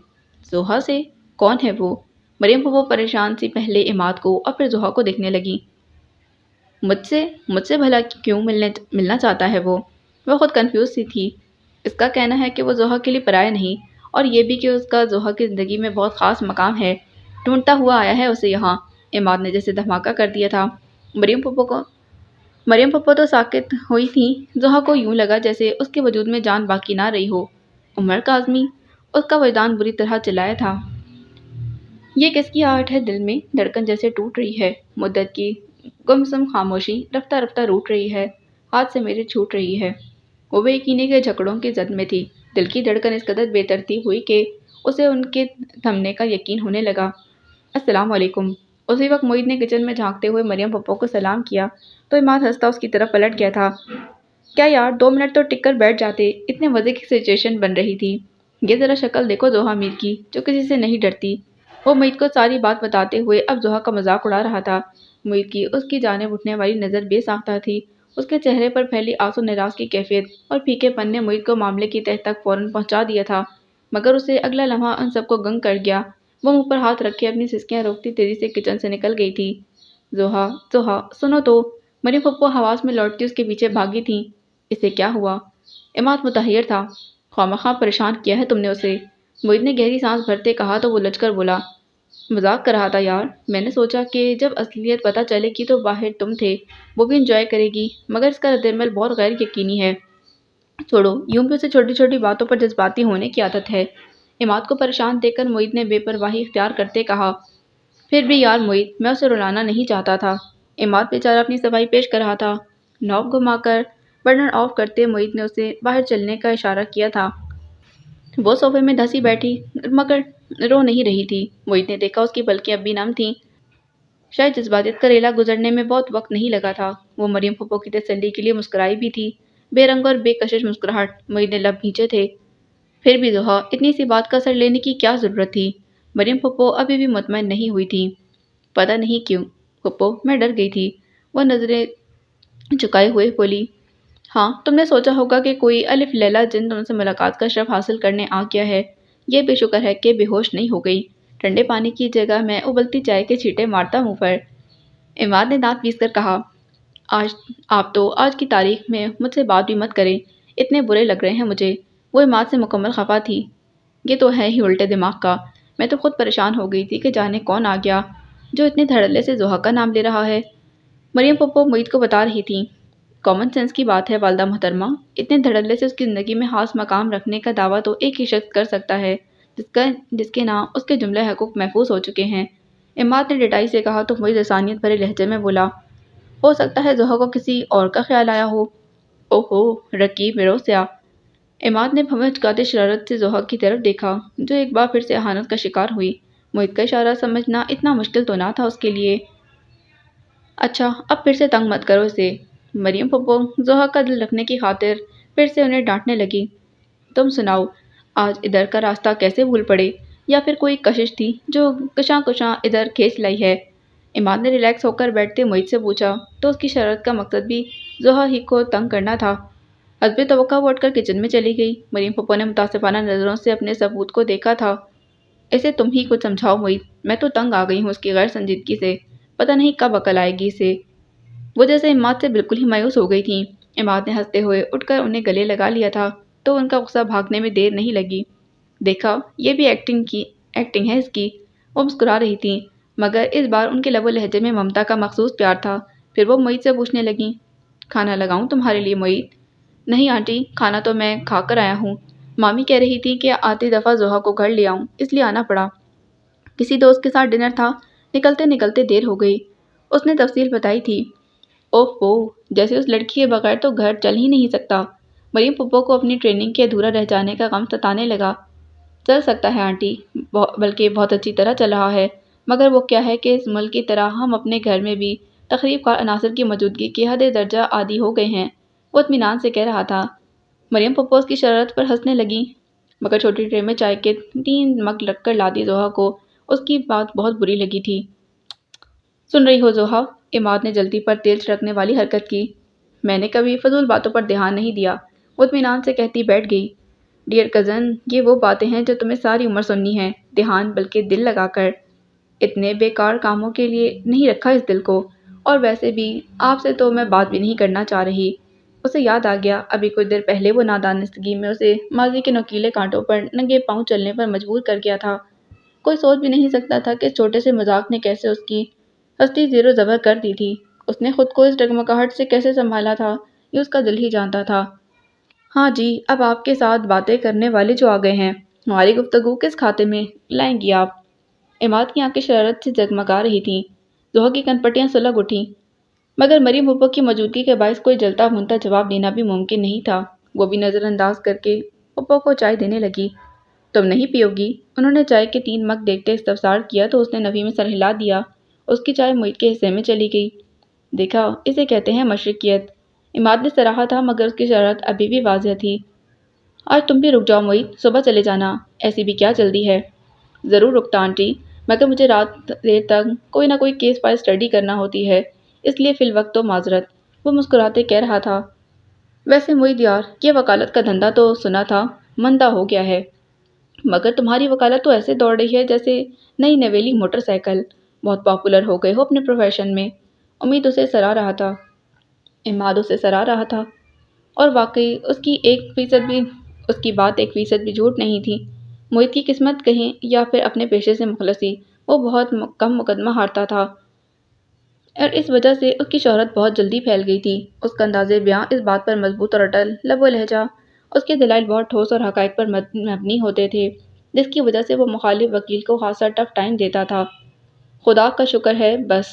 زوہا سے؟ کون ہے وہ؟ مریم پھپھو پریشان سی پہلے عماد کو اور پھر زوہا کو دیکھنے لگی۔ مجھ سے بھلا کیوں ملنا چاہتا ہے وہ خود کنفیوز سی تھی۔ اس کا کہنا ہے کہ وہ زوہا کے لیے پرایا نہیں، اور یہ بھی کہ اس کا زوہا کی زندگی میں بہت خاص مقام ہے، ڈھونڈتا ہوا آیا ہے اسے یہاں۔ عماد نے جیسے دھماکہ کر دیا تھا۔ مریم پھپھو تو ساکت ہوئی تھی۔ زوہا کو یوں لگا جیسے اس کے وجود میں جان باقی نہ رہی ہو۔ عمر کاظمی، اس کا وجدان بری طرح چلایا تھا۔ یہ کس کی آہٹ ہے دل میں؟ دھڑکن جیسے ٹوٹ رہی ہے۔ مدت کی گمسم خاموشی رفتہ رفتہ روٹ رہی ہے، ہاتھ سے میرے چھوٹ رہی ہے۔ وہ بے یقینی کے جھکڑوں کی زد میں تھی۔ دل کی دھڑکن اس قدر بے ترتیب ہوئی کہ اسے ان کے تھمنے کا یقین ہونے لگا۔ السلام علیکم۔ اسی وقت معید نے کچن میں جھانکتے ہوئے مریم پھپھو کو سلام کیا تو عماد ہنستا اس کی طرف پلٹ گیا تھا۔ کیا یار، 2 منٹ تو ٹک کر بیٹھ جاتے، اتنے مزے کی سچویشن بن رہی تھی۔ یہ ذرا شکل دیکھو زوہا میر کی، جو کسی سے نہیں ڈرتی۔ وہ معید کو ساری بات بتاتے ہوئے اب زوہا کا مذاق اڑا رہا تھا۔ معید کی اس کی جانب اٹھنے والی نظر بے ساختہ تھی۔ اس کے چہرے پر پھیلی آسو نراز کی کیفیت اور پھیکے پن نے معید کو معاملے کی تہہ تک فوراً پہنچا دیا تھا، مگر اسے اگلا لمحہ ان سب کو گنگ کر گیا۔ وہ منہ پر ہاتھ رکھے اپنی سسکیاں روکتی تیزی سے کچن سے نکل گئی تھی۔ زوہا سنو تو، مریم پھپھو حواس میں لوٹتی اس کے پیچھے بھاگی تھیں۔ اسے کیا ہوا؟ عماد متحیر تھا۔ خواہ پریشان کیا ہے تم نے اسے، معید نے گہری سانس بھرتے کہا تو وہ لچ کر بولا، مذاق کر رہا تھا یار، میں نے سوچا کہ جب اصلیت پتہ چلے گی تو باہر تم تھے، وہ بھی انجوائے کرے گی، مگر اس کا رد عمل بہت غیر یقینی ہے۔ چھوڑو، یوں بھی اسے چھوٹی چھوٹی باتوں پر جذباتی ہونے کی عادت ہے۔ عماد کو پریشان دیکھ کر معید نے بے پرواہی اختیار کرتے کہا، پھر بھی یار معید، میں اسے رلانا نہیں چاہتا تھا۔ عماد بیچارہ اپنی صفائی پیش کر رہا تھا۔ نوب گھما کر برنر آف کرتے معید نے اسے باہر چلنے کا اشارہ کیا تھا۔ وہ صوفے میں دھسی بیٹھی مگر رو نہیں رہی تھی۔ معید نے دیکھا اس کی پلکیں اب بھی نم تھیں۔ شاید جذباتیت کا ریلا گزرنے میں بہت وقت نہیں لگا تھا۔ وہ مریم پھپھو کی تسلی کے لیے مسکرائی بھی تھی، بے رنگ اور بے کشش مسکراہٹ۔ معید نے لب کھینچے تھے۔ پھر بھی زوہا، اتنی سی بات کا اثر لینے کی کیا ضرورت تھی؟ مریم پھپھو ابھی بھی مطمئن نہیں ہوئی تھی۔ پتہ نہیں کیوں پھپھو، میں ڈر گئی تھی، وہ نظریں جھکائے ہوئے بولی۔ ہاں، تم نے سوچا ہوگا کہ کوئی الف لیلا جن تم سے ملاقات کا شرف حاصل کرنے آ گیا ہے۔ یہ بے شکر ہے کہ بے ہوش نہیں ہو گئی۔ ٹھنڈے پانی کی جگہ میں ابلتی چائے کے چھینٹے مارتا منہ پر۔ عماد نے دانت پیس کر کہا، آپ تو آج کی تاریخ میں مجھ سے بات بھی مت کریں، اتنے برے لگ رہے ہیں مجھے۔ وہ عماد سے مکمل خفا تھی۔ یہ تو ہے ہی الٹے دماغ کا، میں تو خود پریشان ہو گئی تھی کہ جانے کون آ گیا جو اتنے دھڑلے سے زوہا کا نام لے رہا ہے۔ مریم پھپھو معید کو بتا رہی تھیں، کامن سینس کی بات ہے والدہ محترمہ، اتنے دھڑلے سے اس کی زندگی میں خاص مقام رکھنے کا دعویٰ تو ایک ہی شخص کر سکتا ہے جس کے نام اس کے جملہ حقوق محفوظ ہو چکے ہیں۔ عماد نے ڈٹائی سے کہا تو معید لسانیت بھرے لہجے میں بولا، ہو سکتا ہے زوہا کو کسی اور کا خیال آیا ہو۔ اوہو، رقیب روسیا، عماد نے بھونچکاتے شرارت سے ضحیٰ کی طرف دیکھا جو ایک بار پھر سے اہانت کا شکار ہوئی۔ محیط کا اشارہ سمجھنا اتنا مشکل تو نہ تھا اس کے لیے۔ اچھا اب پھر سے تنگ مت کرو اسے۔ مریم پھپھو ضحیٰ کا دل رکھنے کی خاطر پھر سے انہیں ڈانٹنے لگی۔ تم سناؤ، آج ادھر کا راستہ کیسے بھول پڑے، یا پھر کوئی کشش تھی جو کشاں کشاں ادھر کھینچ لائی ہے؟ عماد نے ریلیکس ہو کر بیٹھتے محیط سے پوچھا تو اس کی شرارت کا مقصد بھی ضحیٰ ہی کو تنگ کرنا تھا۔ حسب توقع وہ اٹھ کر کچن میں چلی گئی۔ مریم پھپھو نے متاسفانہ نظروں سے اپنے ثبوت کو دیکھا تھا۔ اسے تم ہی کچھ سمجھاؤ محیط، میں تو تنگ آ گئی ہوں اس کی غیر سنجیدگی سے، پتہ نہیں کب عقل آئے گی اسے۔ وہ جیسے عماد سے بالکل ہی مایوس ہو گئی تھیں۔ عماد نے ہنستے ہوئے اٹھ کر انہیں گلے لگا لیا تھا تو ان کا غصہ بھاگنے میں دیر نہیں لگی۔ دیکھا یہ بھی ایکٹنگ ہے اس کی۔ وہ مسکرا رہی تھیں مگر اس بار ان کے لب و لہجے میں ممتا کا مخصوص پیار تھا۔ پھر وہ محیط سے پوچھنے لگیں، کھانا لگاؤں تمہارے لیے محیط؟ نہیں آنٹی، کھانا تو میں کھا کر آیا ہوں۔ مامی کہہ رہی تھی کہ آتی دفعہ ضحیٰ کو گھر لے آؤں اس لیے آنا پڑا۔ کسی دوست کے ساتھ ڈنر تھا، نکلتے نکلتے دیر ہو گئی۔ اس نے تفصیل بتائی تھی۔ اوفو، جیسے اس لڑکی کے بغیر تو گھر چل ہی نہیں سکتا۔ مریم پھپھو کو اپنی ٹریننگ کے ادھورا رہ جانے کا غم ستانے لگا۔ چل سکتا ہے آنٹی، بلکہ بہت اچھی طرح چل رہا ہے، مگر وہ کیا ہے کہ اس ملک کی طرح ہم اپنے گھر میں بھی تخریب کار عناصر کی موجودگی کے حد درجہ عادی ہو گئے ہیں، وہ اطمینان سے کہہ رہا تھا۔ مریم پھپھو اس کی شرارت پر ہنسنے لگیں مگر چھوٹی ٹرے میں چائے کے 3 مگ رکھ کر لاتی ضحیٰ کو اس کی بات بہت بری لگی تھی۔ سن رہی ہو ضحیٰ؟ عماد نے جلدی پر تیل چھڑکنے والی حرکت کی۔ میں نے کبھی فضول باتوں پر دھیان نہیں دیا، وہ اطمینان سے کہتی بیٹھ گئی۔ ڈیئر کزن، یہ وہ باتیں ہیں جو تمہیں ساری عمر سننی ہیں، دھیان بلکہ دل لگا کر۔ اتنے بیکار کاموں کے لیے نہیں رکھا اس دل کو، اور ویسے بھی آپ سے تو میں بات بھی نہیں کرنا چاہ رہی۔ اسے یاد آ گیا ابھی کچھ دیر پہلے وہ نادانستگی میں اسے ماضی کے نوکیلے کانٹوں پر ننگے پاؤں چلنے پر مجبور کر گیا تھا۔ کوئی سوچ بھی نہیں سکتا تھا کہ اس چھوٹے سے مذاق نے کیسے اس کی ہستی زیر و زبر کر دی تھی۔ اس نے خود کو اس ڈگمگاہٹ سے کیسے سنبھالا تھا یہ اس کا دل ہی جانتا تھا۔ ہاں جی، اب آپ کے ساتھ باتیں کرنے والے جو آ گئے ہیں، ہماری گفتگو کس کھاتے میں لائیں گی آپ؟ عماد کی آنکھیں شرارت سے جگمگا رہی تھیں۔ ضحیٰ کی کنپٹیاں سلگ اٹھیں مگر مریم پھپھو کی موجودگی کے باعث کوئی جلتا بھونتا جواب دینا بھی ممکن نہیں تھا۔ وہ بھی نظر انداز کر کے پھپھو کو چائے دینے لگی۔ تم نہیں پیو گی؟ انہوں نے چائے کے 3 مگ دیکھتے استفسار کیا تو اس نے نفی میں سر ہلا دیا۔ اس کی چائے محیط کے حصے میں چلی گئی۔ دیکھا، اسے کہتے ہیں مشرقیت، عماد نے سراہا تھا مگر اس کی شرارت ابھی بھی واضح تھی۔ آج تم بھی رک جاؤ محیط، صبح چلے جانا، ایسی بھی کیا جلدی ہے؟ ضرور رکتا آنٹی، مگر مجھے رات دیر تک کوئی نہ کوئی کیس فائل اسٹڈی کرنا ہوتی ہے، اس لیے فی الوقت تو معذرت، وہ مسکراتے کہہ رہا تھا۔ ویسے محیط یار، یہ وکالت کا دھندا تو سنا تھا مندہ ہو گیا ہے، مگر تمہاری وکالت تو ایسے دوڑ رہی ہے جیسے نئی نویلی موٹر سائیکل، بہت پاپولر ہو گئے ہو اپنے پروفیشن میں۔ امید اسے سرا رہا تھا، عماد اسے سرا رہا تھا، اور واقعی اس کی بات 1% بھی جھوٹ نہیں تھی۔ محیط کی قسمت کہیں یا پھر اپنے پیشے سے مخلصی، وہ بہت کم مقدمہ ہارتا تھا، اور اس وجہ سے اس کی شہرت بہت جلدی پھیل گئی تھی۔ اس کا انداز بیاں اس بات پر مضبوط اور اٹل، لب و لہجہ، اس کے دلائل بہت ٹھوس اور حقائق پر مبنی ہوتے تھے، جس کی وجہ سے وہ مخالف وکیل کو خاصا ٹف ٹائم دیتا تھا۔ خدا کا شکر ہے بس،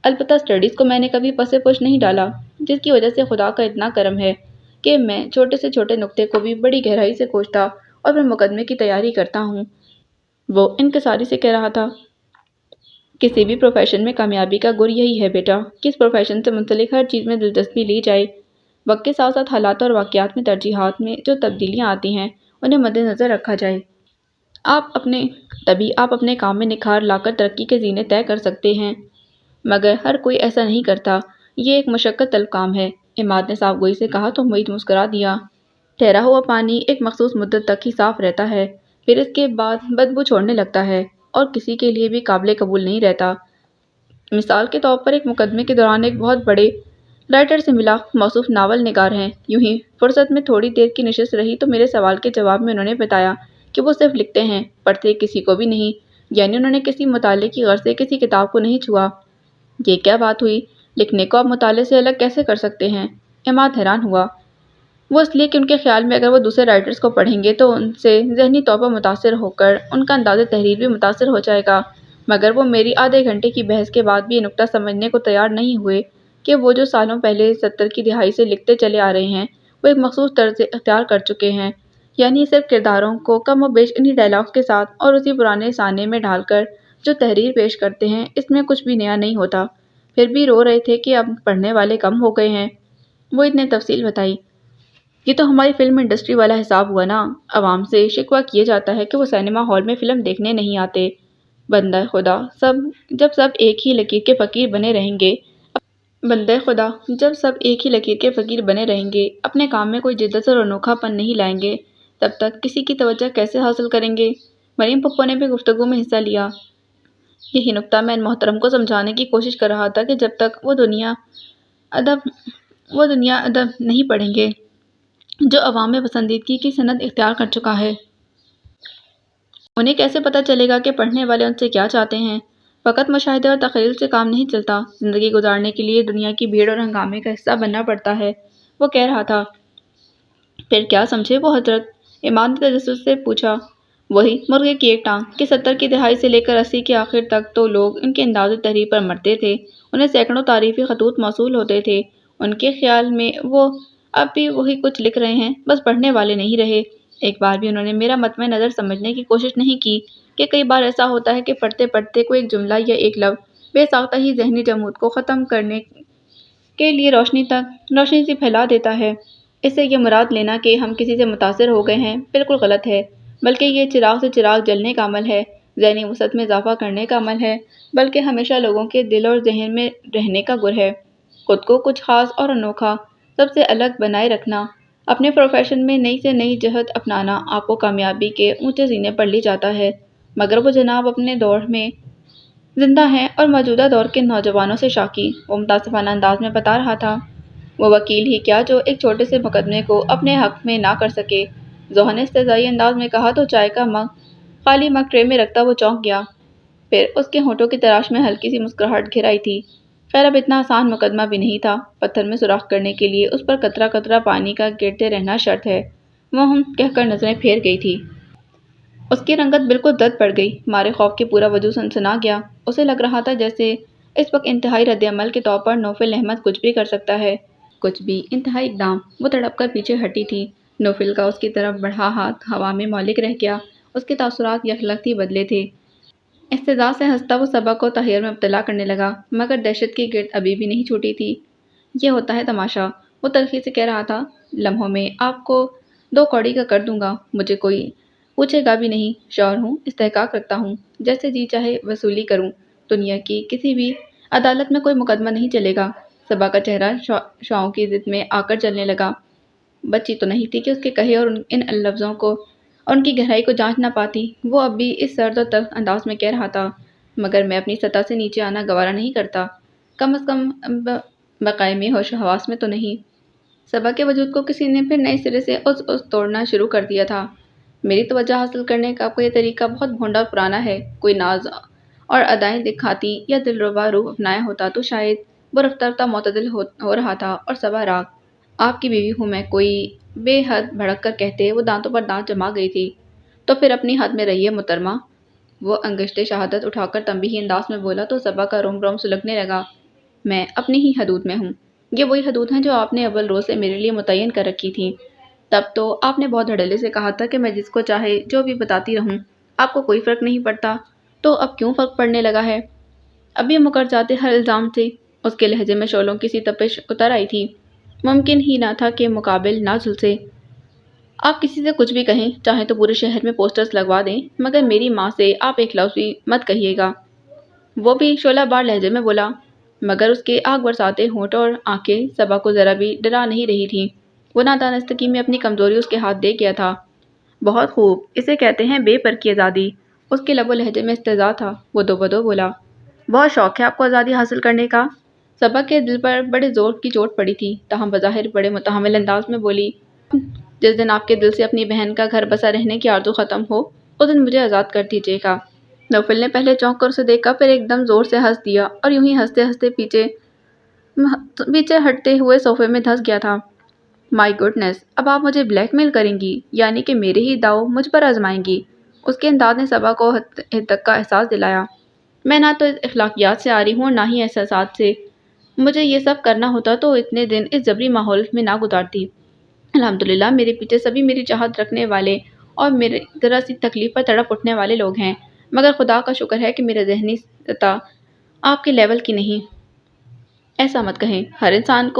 البتہ اسٹڈیز کو میں نے کبھی پس پش نہیں ڈالا، جس کی وجہ سے خدا کا اتنا کرم ہے کہ میں چھوٹے سے چھوٹے نکتے کو بھی بڑی گہرائی سے کھوجتا اور پھر مقدمے کی تیاری کرتا ہوں۔ وہ انکساری سے کہہ رہا تھا۔ کسی بھی پروفیشن میں کامیابی کا گر یہی ہے بیٹا کہ اس پروفیشن سے منسلک ہر چیز میں دلچسپی لی جائے۔ وقت کے ساتھ ساتھ حالات اور واقعات میں ترجیحات میں جو تبدیلیاں آتی ہیں انہیں مد نظر رکھا جائے۔ تبھی آپ اپنے کام میں نکھار لا کر ترقی کے زینے طے کر سکتے ہیں، مگر ہر کوئی ایسا نہیں کرتا، یہ ایک مشقت طلب کام ہے۔ عماد نے صاف گوئی سے کہا تو محیط مسکرا دیا۔ ٹھہرا ہوا پانی ایک مخصوص مدت تک ہی صاف رہتا ہے، پھر اس کے بعد بدبو چھوڑنے لگتا ہے اور کسی کے لیے بھی قابل قبول نہیں رہتا۔ مثال کے طور پر ایک مقدمے کے دوران ایک بہت بڑے رائٹر سے ملا، موصوف ناول نگار ہیں۔ یوں ہی فرصت میں تھوڑی دیر کی نشست رہی تو میرے سوال کے جواب میں انہوں نے بتایا کہ وہ صرف لکھتے ہیں، پڑھتے کسی کو بھی نہیں، یعنی انہوں نے کسی مطالعے کی غرض سے کسی کتاب کو نہیں چھوا۔ یہ کیا بات ہوئی؟ لکھنے کو آپ مطالعے سے الگ کیسے کر سکتے ہیں؟ عماد حیران ہوا۔ وہ اس لیے کہ ان کے خیال میں اگر وہ دوسرے رائٹرز کو پڑھیں گے تو ان سے ذہنی طور پر متاثر ہو کر ان کا انداز تحریر بھی متاثر ہو جائے گا، مگر وہ میری آدھے گھنٹے کی بحث کے بعد بھی یہ نکتہ سمجھنے کو تیار نہیں ہوئے کہ وہ جو سالوں پہلے 70 کی دہائی سے لکھتے چلے آ رہے ہیں وہ ایک مخصوص طرز اختیار کر چکے ہیں، یعنی صرف کرداروں کو کم و بیش انہی ڈائلاگز کے ساتھ اور اسی پرانے سانے میں ڈھال کر جو تحریر پیش کرتے ہیں، اس میں کچھ بھی نیا نہیں ہوتا۔ پھر بھی رو رہے تھے کہ اب پڑھنے والے کم ہو گئے ہیں۔ وہ اتنے تفصیل بتائی۔ یہ تو ہماری فلم انڈسٹری والا حساب ہوا نا، عوام سے شکوہ کیا جاتا ہے کہ وہ سینما ہال میں فلم دیکھنے نہیں آتے۔ بندہ خدا جب سب ایک ہی لکیر کے فقیر بنے رہیں گے بندہ خدا جب سب ایک ہی لکیر کے فقیر بنے رہیں گے، اپنے کام میں کوئی جدت اور انوکھا پن نہیں لائیں گے، تب تک کسی کی توجہ کیسے حاصل کریں گے؟ مریم پھپھو نے بھی گفتگو میں حصہ لیا۔ یہی نکتہ میں ان محترم کو سمجھانے کی کوشش کر رہا تھا کہ جب تک وہ دنیا ادب نہیں پڑھیں گے جو عوام میں پسندیدگی کی سند اختیار کر چکا ہے، انہیں کیسے پتہ چلے گا کہ پڑھنے والے ان سے کیا چاہتے ہیں؟ فقط مشاہدے اور تخیل سے کام نہیں چلتا، زندگی گزارنے کے لیے دنیا کی بھیڑ اور ہنگامے کا حصہ بننا پڑتا ہے، وہ کہہ رہا تھا۔ پھر کیا سمجھے وہ حضرت؟ ایمان نے تجسس سے پوچھا۔ وہی مرغے کی ایک ٹانگ کہ 70 کی دہائی سے لے کر 80 کے آخر تک تو لوگ ان کے انداز تحریر پر مرتے تھے، انہیں سینکڑوں تعریفی خطوط موصول ہوتے تھے، ان کے خیال میں وہ اب بھی وہی کچھ لکھ رہے ہیں، بس پڑھنے والے نہیں رہے۔ ایک بار بھی انہوں نے میرا مطمع نظر سمجھنے کی کوشش نہیں کی کہ کئی بار ایسا ہوتا ہے کہ پڑھتے پڑھتے کوئی ایک جملہ یا ایک لفظ بے ساختہ ہی ذہنی جمود کو ختم کرنے کے لیے روشنی سی پھیلا دیتا ہے۔ اس سے یہ مراد لینا کہ ہم کسی سے متاثر ہو گئے ہیں بالکل غلط ہے، بلکہ یہ چراغ سے چراغ جلنے کا عمل ہے، ذہنی وسعت میں اضافہ کرنے کا عمل ہے، بلکہ ہمیشہ لوگوں کے دل اور ذہن میں رہنے کا گر ہے۔ خود کو کچھ خاص اور انوکھا، سب سے الگ بنائے رکھنا، اپنے پروفیشن میں نئی سے نئی جہت اپنانا آپ کو کامیابی کے اونچے زینے پر لے جاتا ہے، مگر وہ جناب اپنے دور میں زندہ ہیں اور موجودہ دور کے نوجوانوں سے شاکی، وہ متاسفانہ انداز میں بتا رہا تھا۔ وہ وکیل ہی کیا جو ایک چھوٹے سے مقدمے کو اپنے حق میں نہ کر سکے، ذوحا نے استہزائی انداز میں کہا تو چائے کا خالی مگ ٹرے میں رکھتا وہ چونک گیا، پھر اس کے ہونٹوں کی تراش میں ہلکی سی مسکراہٹ گھر آئی تھی۔ خیر اب اتنا آسان مقدمہ بھی نہیں تھا، پتھر میں سوراخ کرنے کے لیے اس پر قطرہ قطرہ پانی کا گرتے رہنا شرط ہے۔ وہ کہہ کر نظریں پھیر گئی تھی۔ اس کی رنگت بالکل دد پڑ گئی، مارے خوف کے پورا وجود سنسنا گیا، اسے لگ رہا تھا جیسے اس وقت انتہائی رد عمل کے طور پر نوفل احمد کچھ بھی کر سکتا ہے، کچھ بھی انتہائی اقدام۔ وہ تڑپ کر پیچھے ہٹی تھی، نوفل کا اس کی طرف بڑھا ہاتھ ہوا میں مولک رہ گیا، اس کے تاثرات یکلخت ہی بدلے تھے۔ استضاء سے ہنستا وہ صبا کو تحیر میں مبتلا کرنے لگا، مگر دہشت کی گرد ابھی بھی نہیں چھوٹی تھی۔ یہ ہوتا ہے تماشا، وہ تلخی سے کہہ رہا تھا، لمحوں میں آپ کو 2 کوڑی کا کر دوں گا، مجھے کوئی پوچھے گا بھی نہیں، شوہر ہوں، استحقاق رکھتا ہوں، جیسے جی چاہے وصولی کروں، دنیا کی کسی بھی عدالت میں کوئی مقدمہ نہیں چلے گا۔ صبا کا چہرہ شعاؤں کی ضد میں آ کر جلنے لگا۔ بچی تو نہیں تھی کہ اس کے کہے اور ان لفظوں کو اور ان کی گہرائی کو جانچ نہ پاتی۔ وہ اب بھی اس سرد اور تلخ انداز میں کہہ رہا تھا، مگر میں اپنی سطح سے نیچے آنا گوارا نہیں کرتا، کم از کم بقائے ہوش و حواس میں تو نہیں۔ صبا کے وجود کو کسی نے پھر نئے سرے سے اس توڑنا شروع کر دیا تھا۔ میری توجہ حاصل کرنے کا آپ کو یہ طریقہ بہت بھونڈا اور پرانا ہے، کوئی ناز اور ادائیں دکھاتی یا دلربا روح اپنایا ہوتا تو شاید وہ رفتہ رفتہ معتدل ہو رہا تھا۔ اور صبا راگ، آپ کی بیوی ہوں میں، کوئی بے حد بھڑک کر کہتے وہ دانتوں پر دانت جما گئی تھی۔ تو پھر اپنی حد میں رہیے محترمہ، وہ انگشت شہادت اٹھا کر تنبیہی انداز میں بولا تو صبا کا روم روم سلگنے لگا۔ میں اپنی ہی حدود میں ہوں، یہ وہی حدود ہیں جو آپ نے اول روز سے میرے لیے متعین کر رکھی تھیں۔ تب تو آپ نے بہت دھڑلے سے کہا تھا کہ میں جس کو چاہے جو بھی بتاتی رہوں، آپ کو کوئی فرق نہیں پڑتا، تو اب کیوں فرق پڑنے لگا ہے؟ اب یہ مکر جاتے ہر الزام سے۔ اس کے لہجے میں شعلوں کی سی تپش اتر آئی تھی۔ ممکن ہی نہ تھا کہ مقابل نہ جھلسے۔ آپ کسی سے کچھ بھی کہیں، چاہیں تو پورے شہر میں پوسٹرز لگوا دیں، مگر میری ماں سے آپ ایک لفظ بھی مت کہیے گا۔ وہ بھی شعلہ بار لہجے میں بولا، مگر اس کے آگ برساتے ہونٹ اور آنکھیں صبا کو ذرا بھی ڈرا نہیں رہی تھیں۔ وہ نادانستگی میں اپنی کمزوری اس کے ہاتھ دے گیا تھا۔ بہت خوب، اسے کہتے ہیں بے پر کی آزادی۔ اس کے لب و لہجے میں استہزاء تھا۔ وہ دو بدو بولا، بہت شوق ہے آپ کو آزادی حاصل کرنے کا؟ صبا کے دل پر بڑے زور کی چوٹ پڑی تھی، تاہم بظاہر بڑے متحمل انداز میں بولی، جس دن آپ کے دل سے اپنی بہن کا گھر بسا رہنے کی آرزو ختم ہو، اس دن مجھے آزاد کر دیجیے گا۔ نوفل نے پہلے چونک کر اسے دیکھا، پھر ایک دم زور سے ہنس دیا اور یوں ہی ہنستے ہنستے پیچھے ہٹتے ہوئے صوفے میں دھنس گیا تھا۔ مائی گڈنس، اب آپ مجھے بلیک میل کریں گی، یعنی کہ میرے ہی داؤ مجھ پر آزمائیں گی؟ اس کے انداز نے صبا کو حدت کا احساس دلایا۔ میں نہ تو اخلاقیات سے آ رہی ہوں اور نہ ہی احساسات سے، مجھے یہ سب کرنا ہوتا تو اتنے دن اس جبری ماحول میں نہ گزارتی۔ الحمدللہ میرے پیچھے سبھی میری چاہت رکھنے والے اور میرے ذرا سی تکلیف پر تڑپ اٹھنے والے لوگ ہیں، مگر خدا کا شکر ہے کہ میرا ذہنی سطح آپ کے لیول کی نہیں۔ ایسا مت کہیں، ہر انسان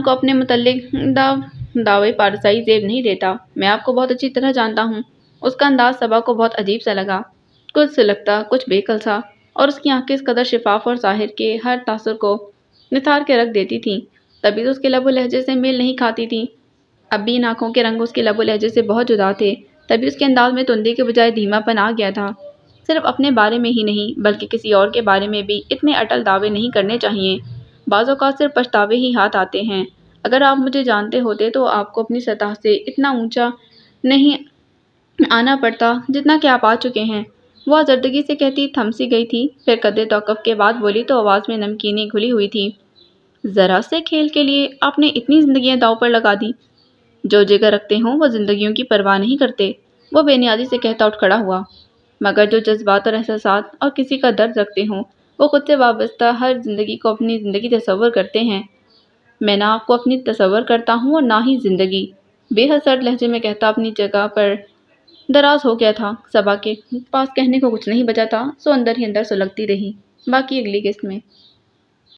کو اپنے متعلق دعوے پارسائی زیب نہیں دیتا۔ میں آپ کو بہت اچھی طرح جانتا ہوں۔ اس کا انداز صبا کو بہت عجیب سا لگا، کچھ سلگتا، کچھ بے کل سا، اور اس کی آنکھیں اس قدر شفاف اور ظاہر کے ہر تاثر کو نتھار کے رکھ دیتی تھیں۔ تبھی تو اس کے لب و لہجے سے میل نہیں کھاتی تھیں۔ اب بھی ان آنکھوں کے رنگ اس کے لب و لہجے سے بہت جدا تھے، تبھی اس کے انداز میں تندی کے بجائے دھیما پن آ گیا تھا۔ صرف اپنے بارے میں ہی نہیں بلکہ کسی اور کے بارے میں بھی اتنے اٹل دعوے نہیں کرنے چاہیے۔ بعض اوقات صرف پچھتاوے ہی ہاتھ آتے ہیں۔ اگر آپ مجھے جانتے ہوتے تو آپ کو اپنی سطح سے اتنا اونچا نہیں آنا پڑتا جتنا کہ آپ آ چکے ہیں۔ وہ آزردگی سے کہتی تھم سی گئی تھی، پھر قدرے توقف کے بعد بولی تو آواز میں نمکینی گھلی ہوئی تھی۔ ذرا سے کھیل کے لیے آپ نے اتنی زندگیاں داؤ پر لگا دی۔ جو جگر رکھتے ہوں وہ زندگیوں کی پرواہ نہیں کرتے، وہ بے نیازی سے کہتا اٹھ کھڑا ہوا۔ مگر جو جذبات اور احساسات اور کسی کا درد رکھتے ہوں وہ خود سے وابستہ ہر زندگی کو اپنی زندگی تصور کرتے ہیں۔ میں نہ آپ کو اپنی تصور کرتا ہوں اور نہ ہی زندگی، بے حد سرد لہجے میں کہتا اپنی جگہ پر دراز ہو گیا تھا۔ صبا کے پاس کہنے کو کچھ نہیں بچا تھا، سو اندر ہی اندر سلگتی رہی۔ باقی اگلی قسط میں۔